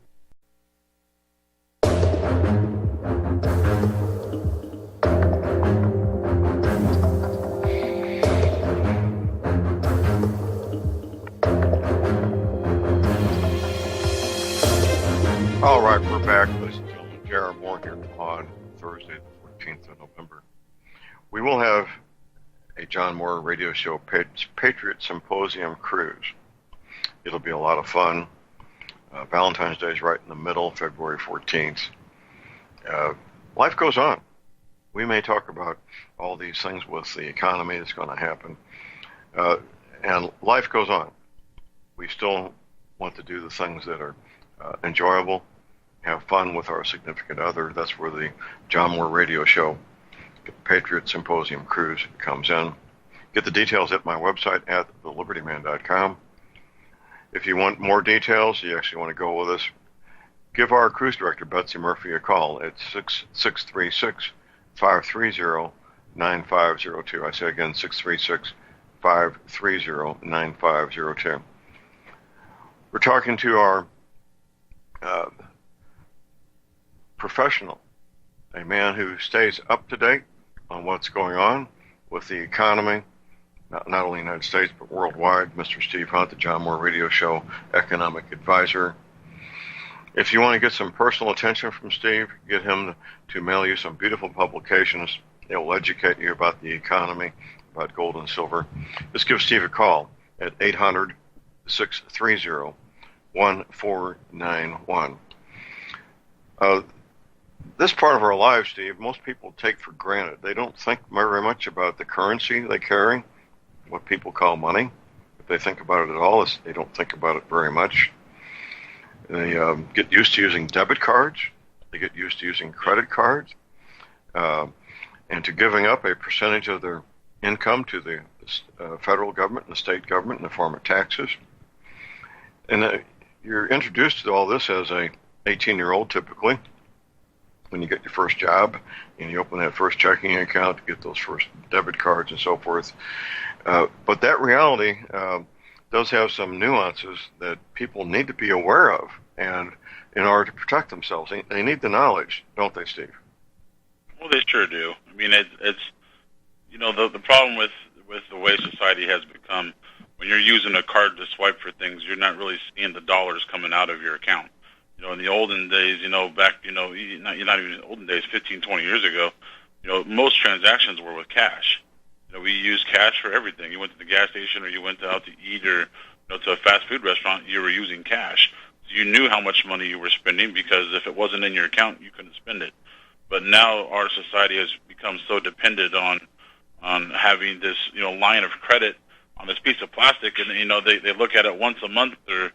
All right, we're back, ladies and gentlemen. Jared Moore here on Thursday, the 14th of November. We will have a John Moore radio show, Patriot Symposium Cruise. It'll be a lot of fun. Valentine's Day is right in the middle, February 14th. Life goes on. We may talk about all these things with the economy that's going to happen. And life goes on. We still want to do the things that are enjoyable, have fun with our significant other. That's where the John Moore Radio Show, Patriot Symposium Cruise comes in. Get the details at my website at thelibertyman.com. If you want more details, you actually want to go with us, give our cruise director, Betsy Murphy, a call at 636-530-9502. I say again, 636-530-9502. We're talking to our professional, a man who stays up to date on what's going on with the economy, not only in the United States, but worldwide, Mr. Steve Hunt, the John Moore Radio Show economic advisor. If you want to get some personal attention from Steve, get him to mail you some beautiful publications. It will educate you about the economy, about gold and silver. Just give Steve a call at 800-630-1491. This part of our lives, Steve, most people take for granted. They don't think very much about the currency they carry, what people call money. If they think about it at all, they don't think about it very much. They get used to using debit cards. They get used to using credit cards, and to giving up a percentage of their income to the federal government and the state government in the form of taxes. And you're introduced to all this as a 18-year-old typically, when you get your first job and you open that first checking account to get those first debit cards and so forth. But that reality does have some nuances that people need to be aware of, and in order to protect themselves, they need the knowledge, don't they, Steve? Well, they sure do. I mean, it's you know, the problem with the way society has become, when you're using a card to swipe for things, you're not really seeing the dollars coming out of your account. You know, in the olden days, back, not even in the olden days, 15, 20 years ago, most transactions were with cash. We used cash for everything. You went to the gas station or you went out to eat or to a fast food restaurant, you were using cash. So you knew how much money you were spending, because if it wasn't in your account, you couldn't spend it. But now our society has become so dependent on having this, line of credit on this piece of plastic, and they look at it once a month, or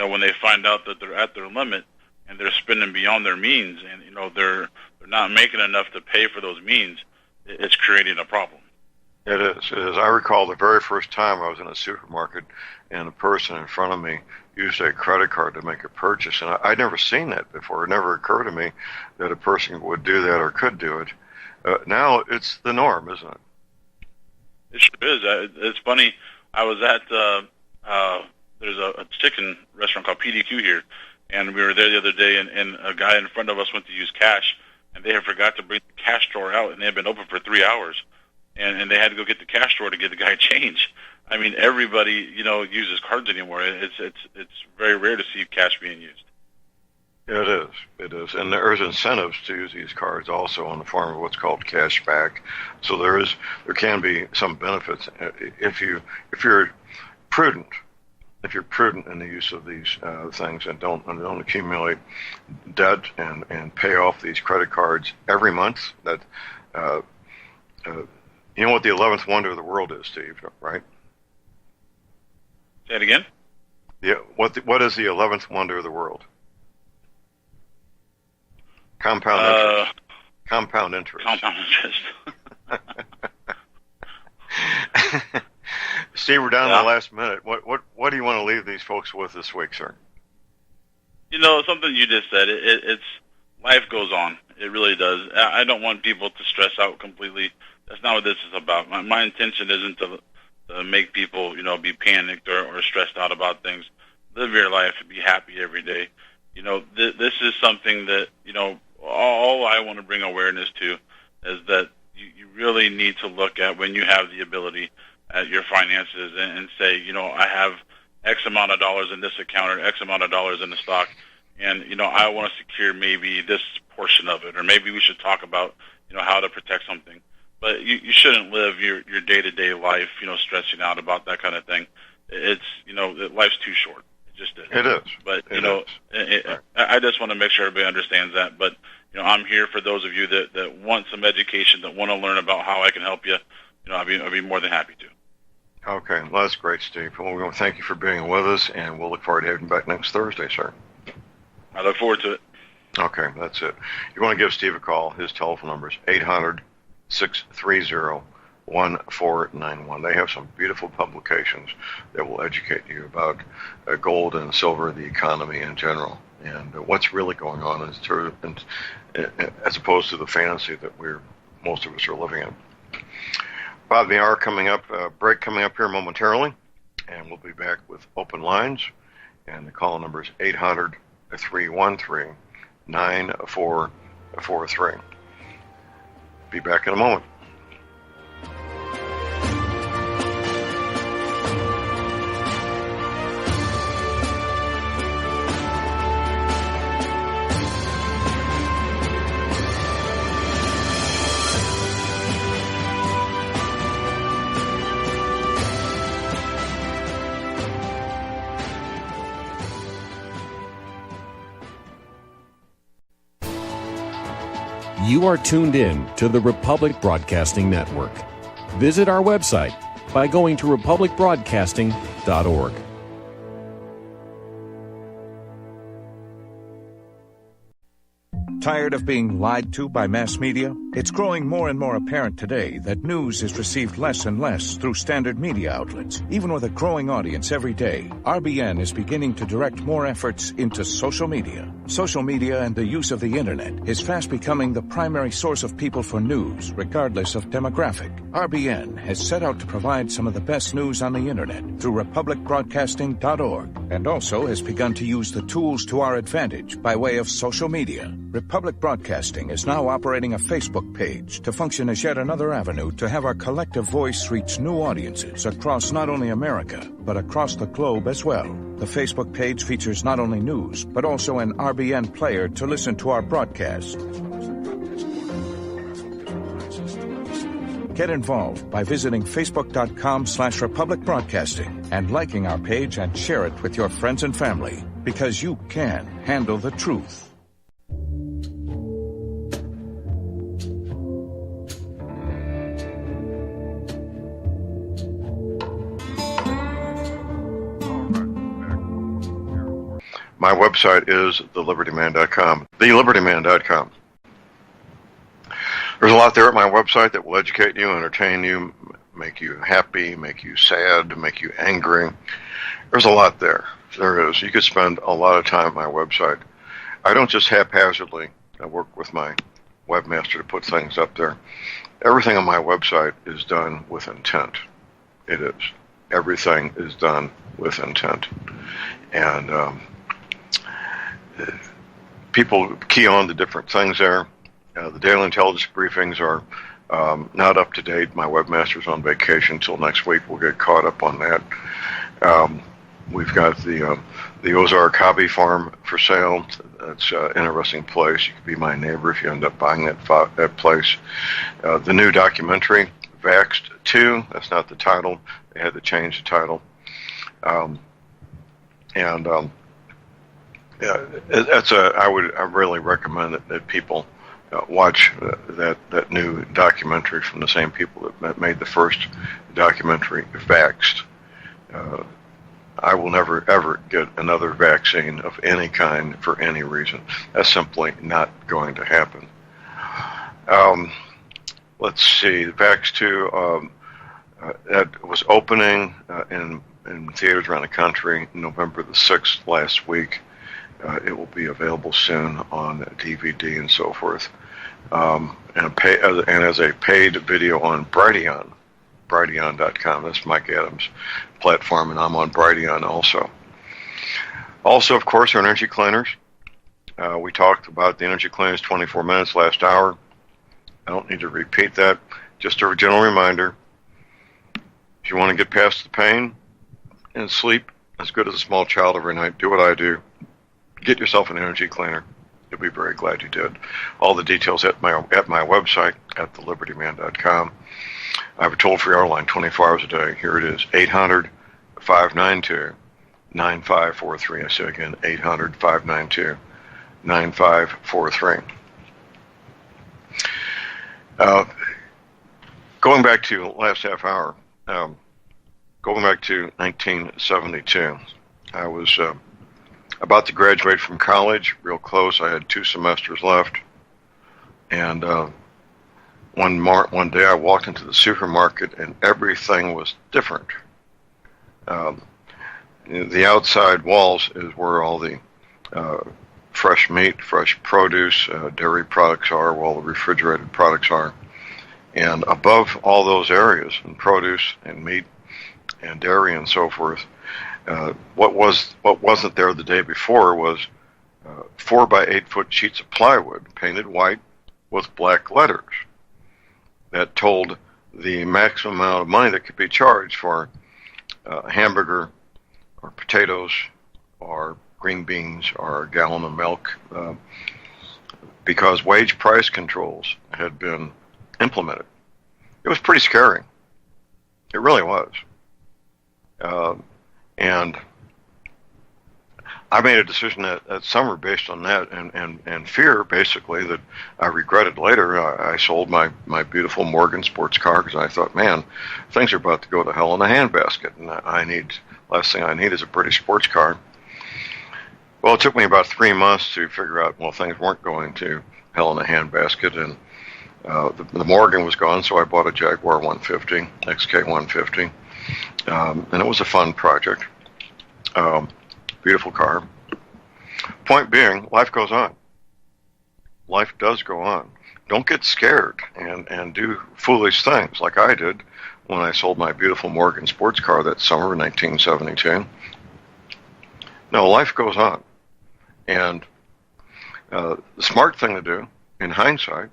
when they find out that they're at their limit and they're spending beyond their means, and they're not making enough to pay for those means, it's creating a problem. It is. I recall the very first time I was in a supermarket and a person in front of me used a credit card to make a purchase, and I'd never seen that before. It never occurred to me that a person would do that or could do it. Now it's the norm, isn't it? It sure is. It's funny. I was at there's a chicken restaurant called PDQ here, and we were there the other day, and a guy in front of us went to use cash, and they had forgot to bring the cash drawer out, and they had been open for 3 hours, and they had to go get the cash drawer to get the guy change. I mean, everybody uses cards anymore. It's very rare to see cash being used. It is, and there's incentives to use these cards also in the form of what's called cash back. So there can be some benefits if you're prudent. If you're prudent in the use of these things and don't accumulate debt and pay off these credit cards every month. That you know what the 11th wonder of the world is, Steve, right? Say it again. Yeah. What is the 11th wonder of the world? Compound interest. Compound interest. Compound interest. Steve, we're down to the last minute. What do you want to leave these folks with this week, sir? Something you just said. It's life goes on. It really does. I don't want people to stress out completely. That's not what this is about. My intention isn't to make people, be panicked or stressed out about things. Live your life and be happy every day. This is something that, all I want to bring awareness to is that you really need to look at, when you have the ability, at your finances and say, I have X amount of dollars in this account or X amount of dollars in the stock, and, I want to secure maybe this portion of it, or maybe we should talk about, how to protect something. But you shouldn't live your day-to-day life, stressing out about that kind of thing. It's, life's too short. It just is. It is. But, I just want to make sure everybody understands that. But, I'm here for those of you that want some education, that want to learn about how I can help you. I'd be more than happy to. Okay, well, that's great, Steve. Well, we want to thank you for being with us, and we'll look forward to having you back next Thursday, sir. I look forward to it. Okay, that's it. You want to give Steve a call. His telephone number is 800-630-1491. They have some beautiful publications that will educate you about gold and silver, the economy in general, and what's really going on as opposed to the fantasy that most of us are living in. About the hour coming up, break coming up here momentarily, and we'll be back with open lines, and the call number is 800-313-9443. Be back in a moment. You are tuned in to the Republic Broadcasting Network. Visit our website by going to republicbroadcasting.org. Tired of being lied to by mass media? It's growing more and more apparent today that news is received less and less through standard media outlets. Even with a growing audience every day, RBN is beginning to direct more efforts into social media. Social media and the use of the internet is fast becoming the primary source of people for news, regardless of demographic. RBN has set out to provide some of the best news on the internet through republicbroadcasting.org, and also has begun to use the tools to our advantage by way of social media. Republic Broadcasting is now operating a Facebook page to function as yet another avenue to have our collective voice reach new audiences across not only America, but across the globe as well. The Facebook page features not only news, but also an RBN player to listen to our broadcast. Get involved by visiting facebook.com/Republic Broadcasting and liking our page and share it with your friends and family, because you can handle the truth. My website is thelibertyman.com. Thelibertyman.com. There's a lot there at my website that will educate you, entertain you, make you happy, make you sad, make you angry. There's a lot there. There is. You could spend a lot of time at my website. I don't just haphazardly work with my webmaster to put things up there. Everything on my website is done with intent. It is. Everything is done with intent. And people key on to different things there. The daily intelligence briefings are not up to date. My webmaster's on vacation until next week. We'll get caught up on that. We've got the Ozark Hobby Farm for sale. That's an interesting place. You could be my neighbor if you end up buying that place. The new documentary, Vaxxed 2, that's not the title. They had to change the title. I really recommend that people watch that new documentary from the same people that made the first documentary, Vaxxed. I will never, ever get another vaccine of any kind for any reason. That's simply not going to happen. Let's see, Vaxxed 2, that was opening in theaters around the country November the 6th last week. It will be available soon on DVD and so forth. And as a paid video on Brighteon, Brighteon.com. That's Mike Adams' platform, and I'm on Brighteon also. Also, of course, our energy cleaners. We talked about the energy cleaners 24 minutes last hour. I don't need to repeat that. Just a general reminder. If you want to get past the pain and sleep as good as a small child every night, do what I do. Get yourself an energy cleaner. You'll be very glad you did. All the details at my website at thelibertyman.com. I have a toll-free hour line 24 hours a day. Here it is, 800-592-9543. I say again, 800-592-9543. Uh, Going back to last half hour, going back to 1972, I was about to graduate from college, real close. I had 2 semesters left, and one day I walked into the supermarket and everything was different. The outside walls is where all the fresh meat, fresh produce, dairy products are, where all the refrigerated products are. And above all those areas, and produce and meat and dairy and so forth, what wasn't there the day before was 4 by 8 foot sheets of plywood painted white with black letters that told the maximum amount of money that could be charged for a hamburger or potatoes or green beans or a gallon of milk, because wage price controls had been implemented. It was pretty scary. It really was. And I made a decision that summer based on that and fear, basically, that I regretted later. I sold my beautiful Morgan sports car because I thought, man, things are about to go to hell in a handbasket, and last thing I need is a British sports car. Well, it took me about 3 months to figure out, well, things weren't going to hell in a handbasket, and the Morgan was gone, so I bought a Jaguar 150, XK 150, and it was a fun project. Beautiful car. Point being, life goes on. Life does go on. Don't get scared and do foolish things like I did when I sold my beautiful Morgan sports car that summer in 1972. No, life goes on. And the smart thing to do, in hindsight,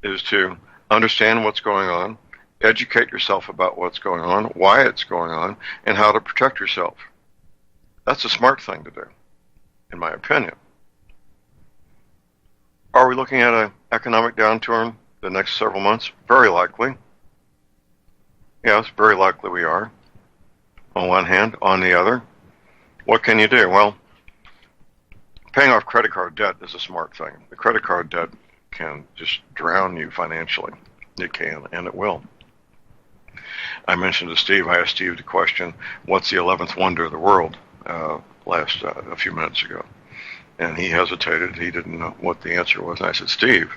is to understand what's going on, educate yourself about what's going on, why it's going on, and how to protect yourself. That's a smart thing to do, in my opinion. Are we looking at an economic downturn the next several months? Very likely. Yes, very likely we are. On one hand. On the other, what can you do? Well, paying off credit card debt is a smart thing. The credit card debt can just drown you financially. It can, and it will. I mentioned to Steve, I asked Steve the question, what's the 11th wonder of the world? A few minutes ago, and he hesitated. He didn't know what the answer was. And I said, Steve,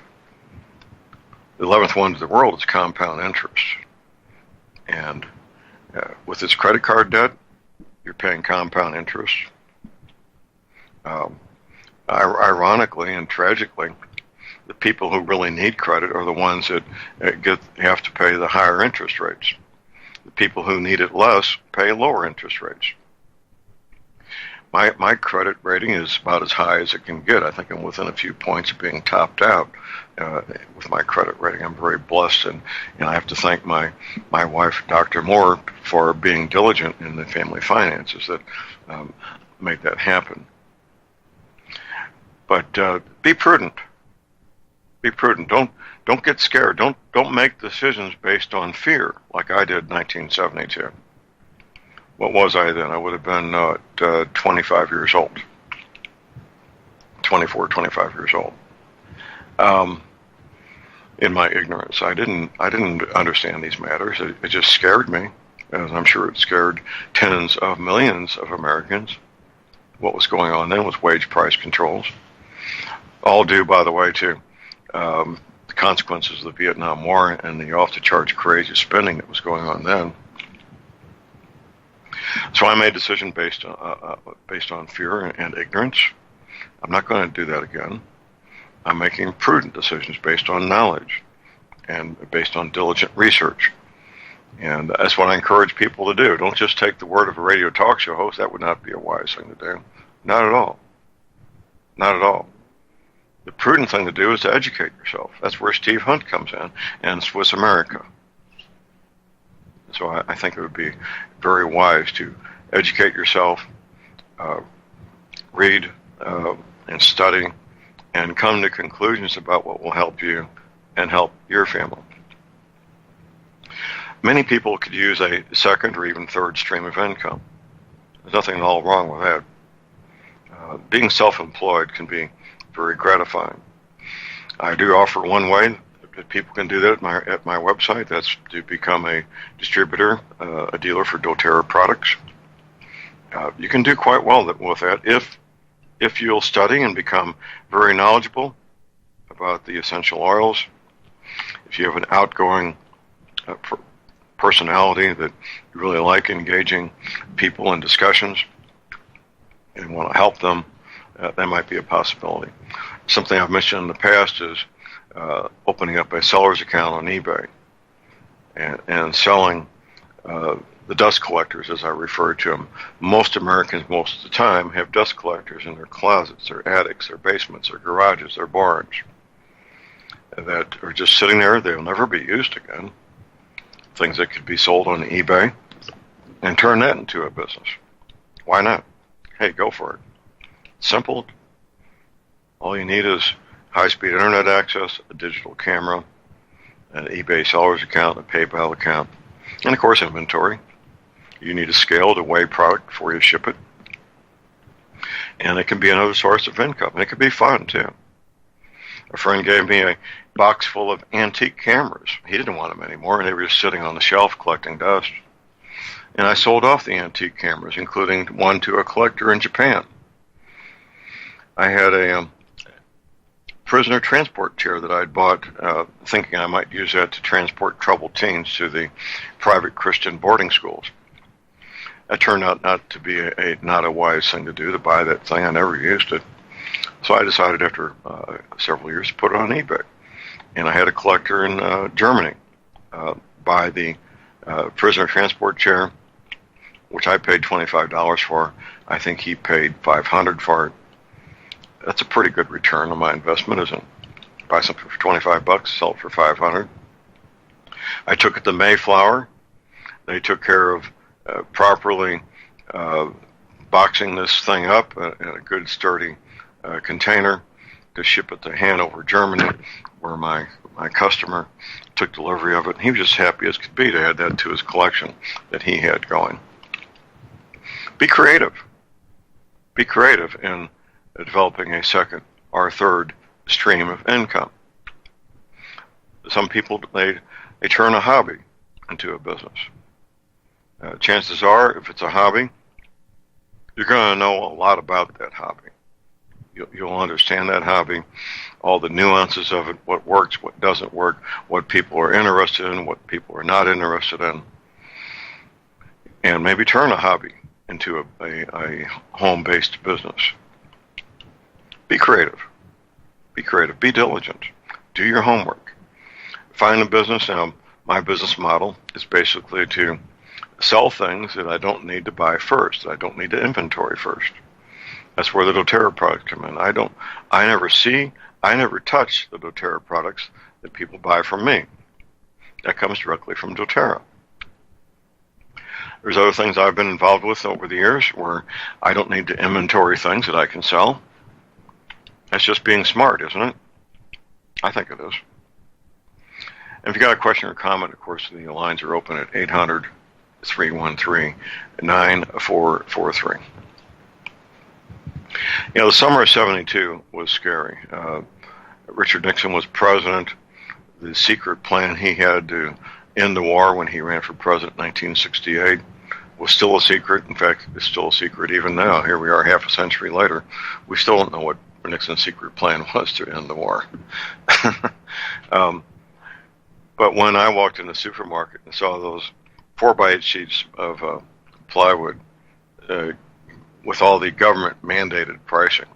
the 11th wonder of the world is compound interest. And with this credit card debt, you're paying compound interest. Ironically and tragically, the people who really need credit are the ones that have to pay the higher interest rates. The people who need it less pay lower interest rates. My credit rating is about as high as it can get. I think I'm within a few points of being topped out with my credit rating. I'm very blessed, and I have to thank my wife, Dr. Moore, for being diligent in the family finances that made that happen. But be prudent. Be prudent. Don't get scared. Don't make decisions based on fear like I did in 1972. What was I then? I would have been 25 years old. 24, 25 years old. In my ignorance, I didn't understand these matters. It just scared me, as I'm sure it scared tens of millions of Americans. What was going on then was wage price controls. All due, by the way, to the consequences of the Vietnam War and the off-the-charts crazy spending that was going on then. So I made a decision based on fear and ignorance. I'm not going to do that again. I'm making prudent decisions based on knowledge and based on diligent research. And that's what I encourage people to do. Don't just take the word of a radio talk show host. That would not be a wise thing to do. Not at all. Not at all. The prudent thing to do is to educate yourself. That's where Steve Hunt comes in and Swiss America. So I think it would be very wise to educate yourself, read and study, and come to conclusions about what will help you and help your family. Many people could use a second or even third stream of income. There's nothing at all wrong with that. Being self-employed can be very gratifying. I do offer one way People can do that at my website. That's to become a distributor, a dealer for doTERRA products. You can do quite well with that if you'll study and become very knowledgeable about the essential oils. If you have an outgoing personality that you really like engaging people in discussions and want to help them, that might be a possibility. Something I've mentioned in the past is opening up a seller's account on eBay and selling the dust collectors, as I refer to them. Most Americans, most of the time, have dust collectors in their closets, their attics, their basements, their garages, their barns that are just sitting there. They'll never be used again. Things that could be sold on eBay, and turn that into a business. Why not? Hey, go for it. Simple. All you need is high-speed internet access, a digital camera, an eBay seller's account, a PayPal account, and of course inventory. You need a scale to weigh product before you ship it. And it can be another source of income. And it can be fun too. A friend gave me a box full of antique cameras. He didn't want them anymore, and they were just sitting on the shelf collecting dust. And I sold off the antique cameras, including one to a collector in Japan. I had a prisoner transport chair that I'd bought, thinking I might use that to transport troubled teens to the private Christian boarding schools. It turned out not to be not a wise thing to do, to buy that thing. I never used it. So I decided after several years to put it on eBay. And I had a collector in Germany buy the prisoner transport chair, which I paid $25 for. I think he paid $500 for it. That's a pretty good return on my investment, isn't it? Buy something for $25, sell it for $500. I took it to Mayflower. They took care of properly boxing this thing up in a good sturdy container to ship it to Hanover, Germany, where my customer took delivery of it. And he was just happy as could be to add that to his collection that he had going. Be creative. Be creative in developing a second or third stream of income. Some people, they turn a hobby into a business. Chances are, if it's a hobby, you're going to know a lot about that hobby. You'll understand that hobby, all the nuances of it, what works, what doesn't work, what people are interested in, what people are not interested in, and maybe turn a hobby into a home-based business. Be creative. Be creative. Be diligent. Do your homework. Find a business. Now, my business model is basically to sell things that I don't need to buy first, that I don't need to inventory first. That's where the doTERRA products come in. I never touch the doTERRA products that people buy from me. That comes directly from doTERRA. There's other things I've been involved with over the years where I don't need to inventory things that I can sell. That's just being smart, isn't it? I think it is. And if you got a question or comment, of course, the lines are open at 800-313-9443. You know, the summer of '72 was scary. Richard Nixon was president. The secret plan he had to end the war when he ran for president in 1968 was still a secret. In fact, it's still a secret even now. Here we are half a century later. We still don't know what Nixon's secret plan was to end the war. But when I walked in the supermarket and saw those 4x8 sheets of plywood with all the government mandated pricing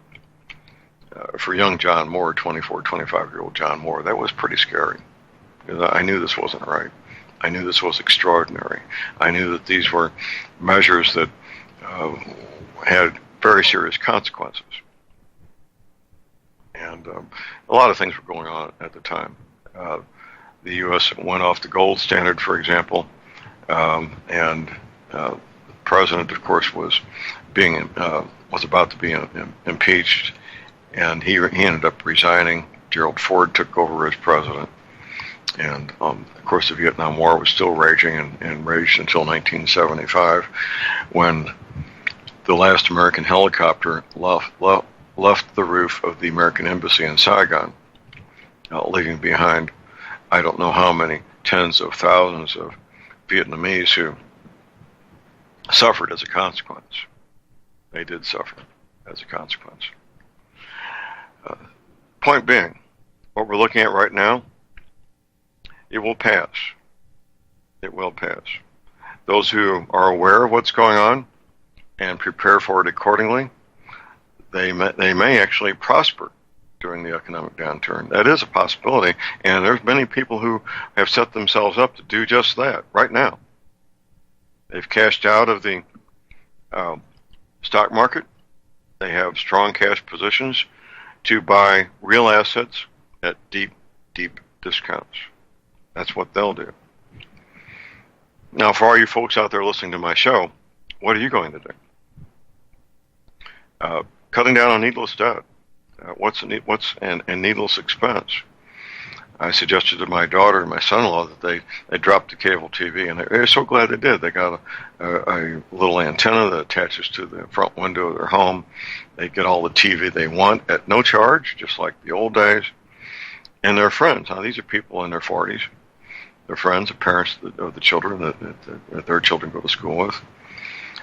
for young John Moore, 24, 25-year-old John Moore, that was pretty scary. I knew this wasn't right. I knew this was extraordinary. I knew that these were measures that had very serious consequences. And a lot of things were going on at the time. The U.S. went off the gold standard, for example, and the president, of course, was about to be impeached, and he ended up resigning. Gerald Ford took over as president, and of course, the Vietnam War was still raging and raged until 1975, when the last American helicopter left the roof of the American embassy in Saigon, leaving behind I don't know how many tens of thousands of Vietnamese who suffered as a consequence. They did suffer as a consequence. Point being, what we're looking at right now, it will pass. It will pass. Those who are aware of what's going on and prepare for it accordingly, they may actually prosper during the economic downturn. That is a possibility, and there's many people who have set themselves up to do just that right now. They've cashed out of the stock market. They have strong cash positions to buy real assets at deep, deep discounts. That's what they'll do. Now, for all you folks out there listening to my show, what are you going to do? Cutting down on needless debt. What's needless expense? I suggested to my daughter and my son-in-law that they dropped the cable TV, and they're so glad they did. They got a little antenna that attaches to the front window of their home. They get all the TV they want at no charge, just like the old days. And their friends. Now, these are people in their 40s. Their friends, the parents of the children that their children go to school with.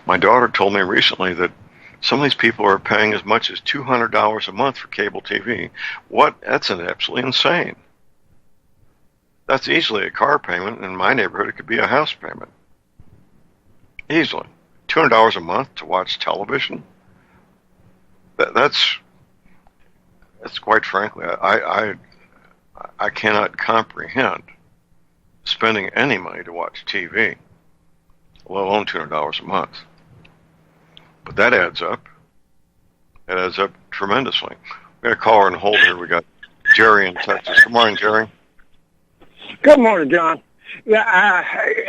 My daughter told me recently that some of these people are paying as much as $200 a month for cable TV. That's absolutely insane. That's easily a car payment. In my neighborhood, it could be a house payment. Easily. $200 a month to watch television? That's quite frankly, I cannot comprehend spending any money to watch TV, let alone $200 a month. But that adds up. It adds up tremendously. We got a caller on hold here. We got Jerry in Texas. Good morning, Jerry. Good morning, John. Yeah,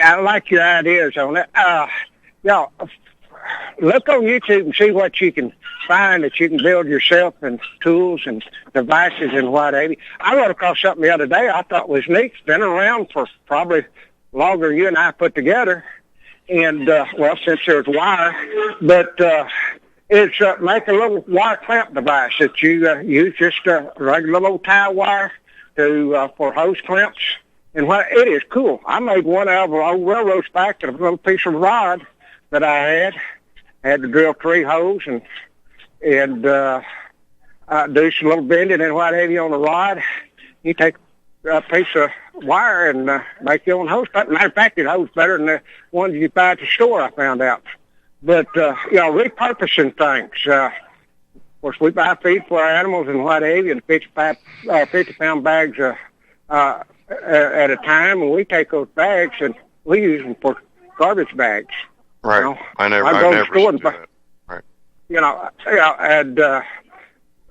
I like your ideas on it. Look on YouTube and see what you can find that you can build yourself and tools and devices and whatever. I run across something the other day I thought was neat. It's been around for probably longer than you and I put together. And, since there's wire, but it's make a little wire clamp device that you use just a regular little tie wire for hose clamps. And it is cool. I made one out of an old railroad spike and a little piece of rod that I had. I had to drill 3 holes and do some little bending and what have you on the rod. You take a piece of wire and make your own hose pipe. Matter of fact, it holds better than the ones you buy at the store, I found out. But, repurposing things. Of course, we buy feed for our animals and what have you, and 50-pound bags at a time, and we take those bags and we use them for garbage bags. Right. You know? I never do that. Right.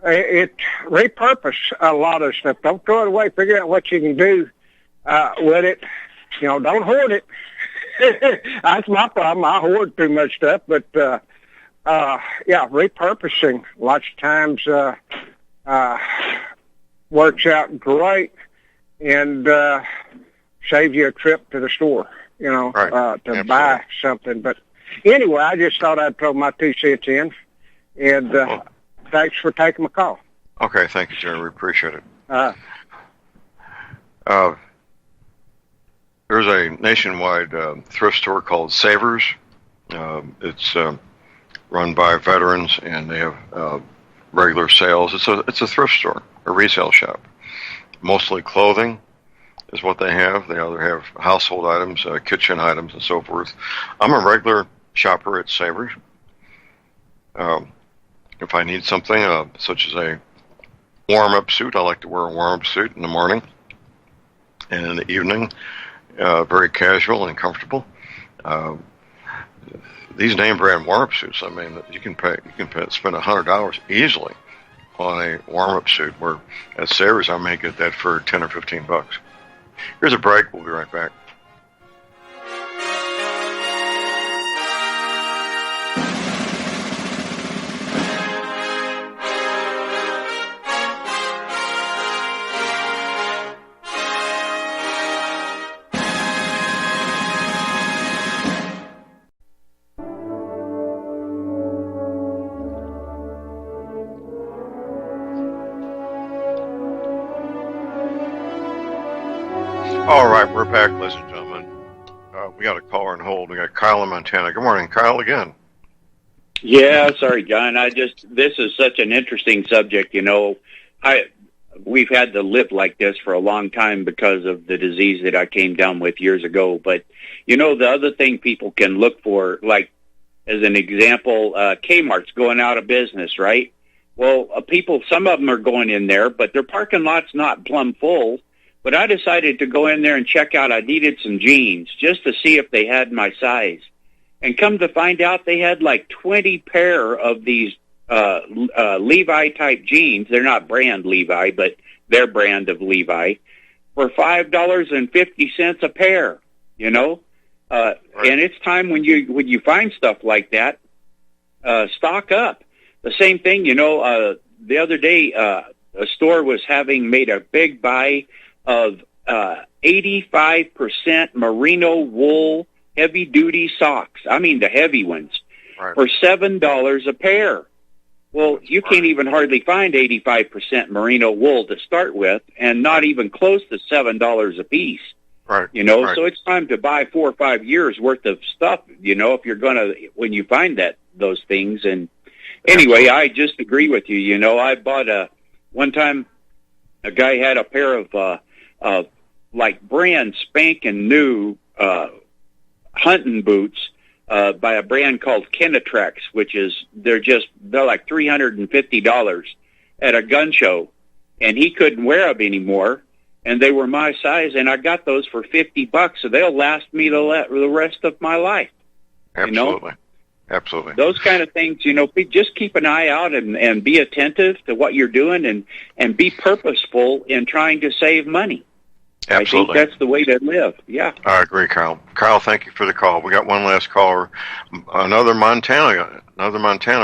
It repurpose a lot of stuff. Don't throw it away. Figure out what you can do with it. Don't hoard it. That's my problem. I hoard too much stuff. But repurposing lots of times works out great and saves you a trip to the store. Right. To buy something. But anyway, I just thought I'd throw my 2 cents in. And thanks for taking my call. Okay, thank you, Jerry. We appreciate it. There's a nationwide thrift store called Savers. It's run by veterans, and they have regular sales. It's a thrift store, a resale shop. Mostly clothing is what they have. They either have household items, kitchen items, and so forth. I'm a regular shopper at Savers. If I need something, such as a warm-up suit, I like to wear a warm-up suit in the morning and in the evening, very casual and comfortable. These name-brand warm-up suits, I mean, you can spend $100 easily on a warm-up suit, where at Savers I may get that for 10 or 15 bucks. Here's a break. We'll be right back. All right, we're back, ladies and gentlemen. We got a caller on hold. We got Kyle in Montana. Good morning, Kyle, again. Yeah, sorry, John. This is such an interesting subject. We've had to live like this for a long time because of the disease that I came down with years ago. But, the other thing people can look for, like, as an example, Kmart's going out of business, right? Well, some of them are going in there, but their parking lot's not plumb full. But I decided to go in there and check out. I needed some jeans just to see if they had my size. And come to find out, they had like 20 pair of these Levi-type jeans. They're not brand Levi, but their brand of Levi, for $5.50 a pair, Right. And it's time when you find stuff like that, stock up. The same thing, the other day, a store was made a big buy of 85% merino wool heavy-duty socks. I mean the heavy ones, right, for $7 a pair. Well, you can't even hardly find 85% merino wool to start with, and not even close to $7 a piece. Right. So it's time to buy 4 or 5 years worth of stuff, if you're when you find those things. And anyway, I just agree with you. I bought one time a guy had a pair of like brand spanking new hunting boots by a brand called Kenetrex, which they're like $350 at a gun show, and he couldn't wear them anymore, and they were my size, and I got those for $50, so they'll last me the rest of my life. Absolutely. Absolutely. Those kind of things, just keep an eye out and be attentive to what you're doing and be purposeful in trying to save money. Absolutely. I think that's the way to live. Yeah. I agree, Kyle. Kyle, thank you for the call. We got one last caller, another Montana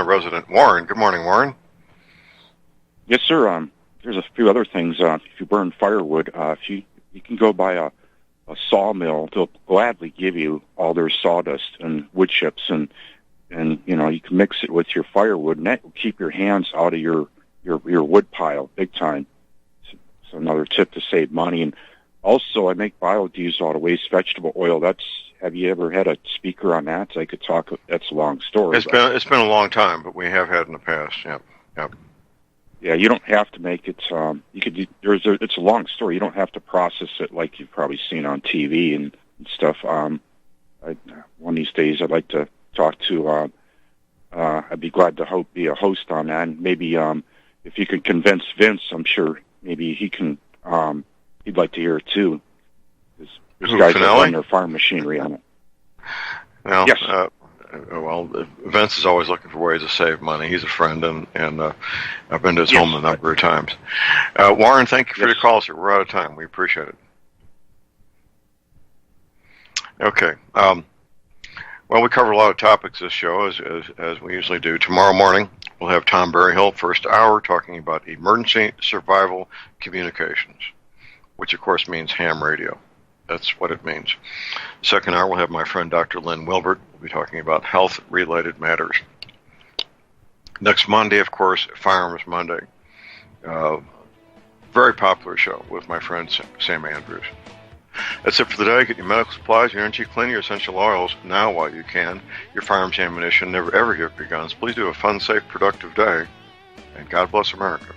resident, Warren. Good morning, Warren. Yes, sir. There's a few other things. If you burn firewood, you can go buy a sawmill. They'll gladly give you all their sawdust and wood chips, and you can mix it with your firewood, and that will keep your hands out of your wood pile big time. So another tip to save money. And also, I make biodiesel out of waste vegetable oil. Have you ever had a speaker on that? I could talk. That's a long story. It's been a long time, but we have had in the past. Yep. Yeah, you don't have to make it. It's a long story. You don't have to process it like you've probably seen on TV and stuff. One of these days, I'd like to talk to. I'd be glad to be a host on that. And maybe if you could convince Vince, I'm sure maybe he can. He'd like to hear it too. There's guys that run their farm machinery on it. Well, yes. Vince is always looking for ways to save money. He's a friend, and I've been to his home a number of times. Warren, thank you for your call, sir. We're out of time. We appreciate it. Okay. Well, we covered a lot of topics this show, as we usually do. Tomorrow morning, we'll have Tom Berryhill, first hour, talking about emergency survival communications, which, of course, means ham radio. That's what it means. Second hour, we'll have my friend Dr. Lynn Wilbert. We'll be talking about health-related matters. Next Monday, of course, Firearms Monday. Very popular show with my friend Sam Andrews. That's it for the day. Get your medical supplies, your energy cleaner, your essential oils now while you can. Your firearms ammunition, never ever give up your guns. Please do a fun, safe, productive day. And God bless America.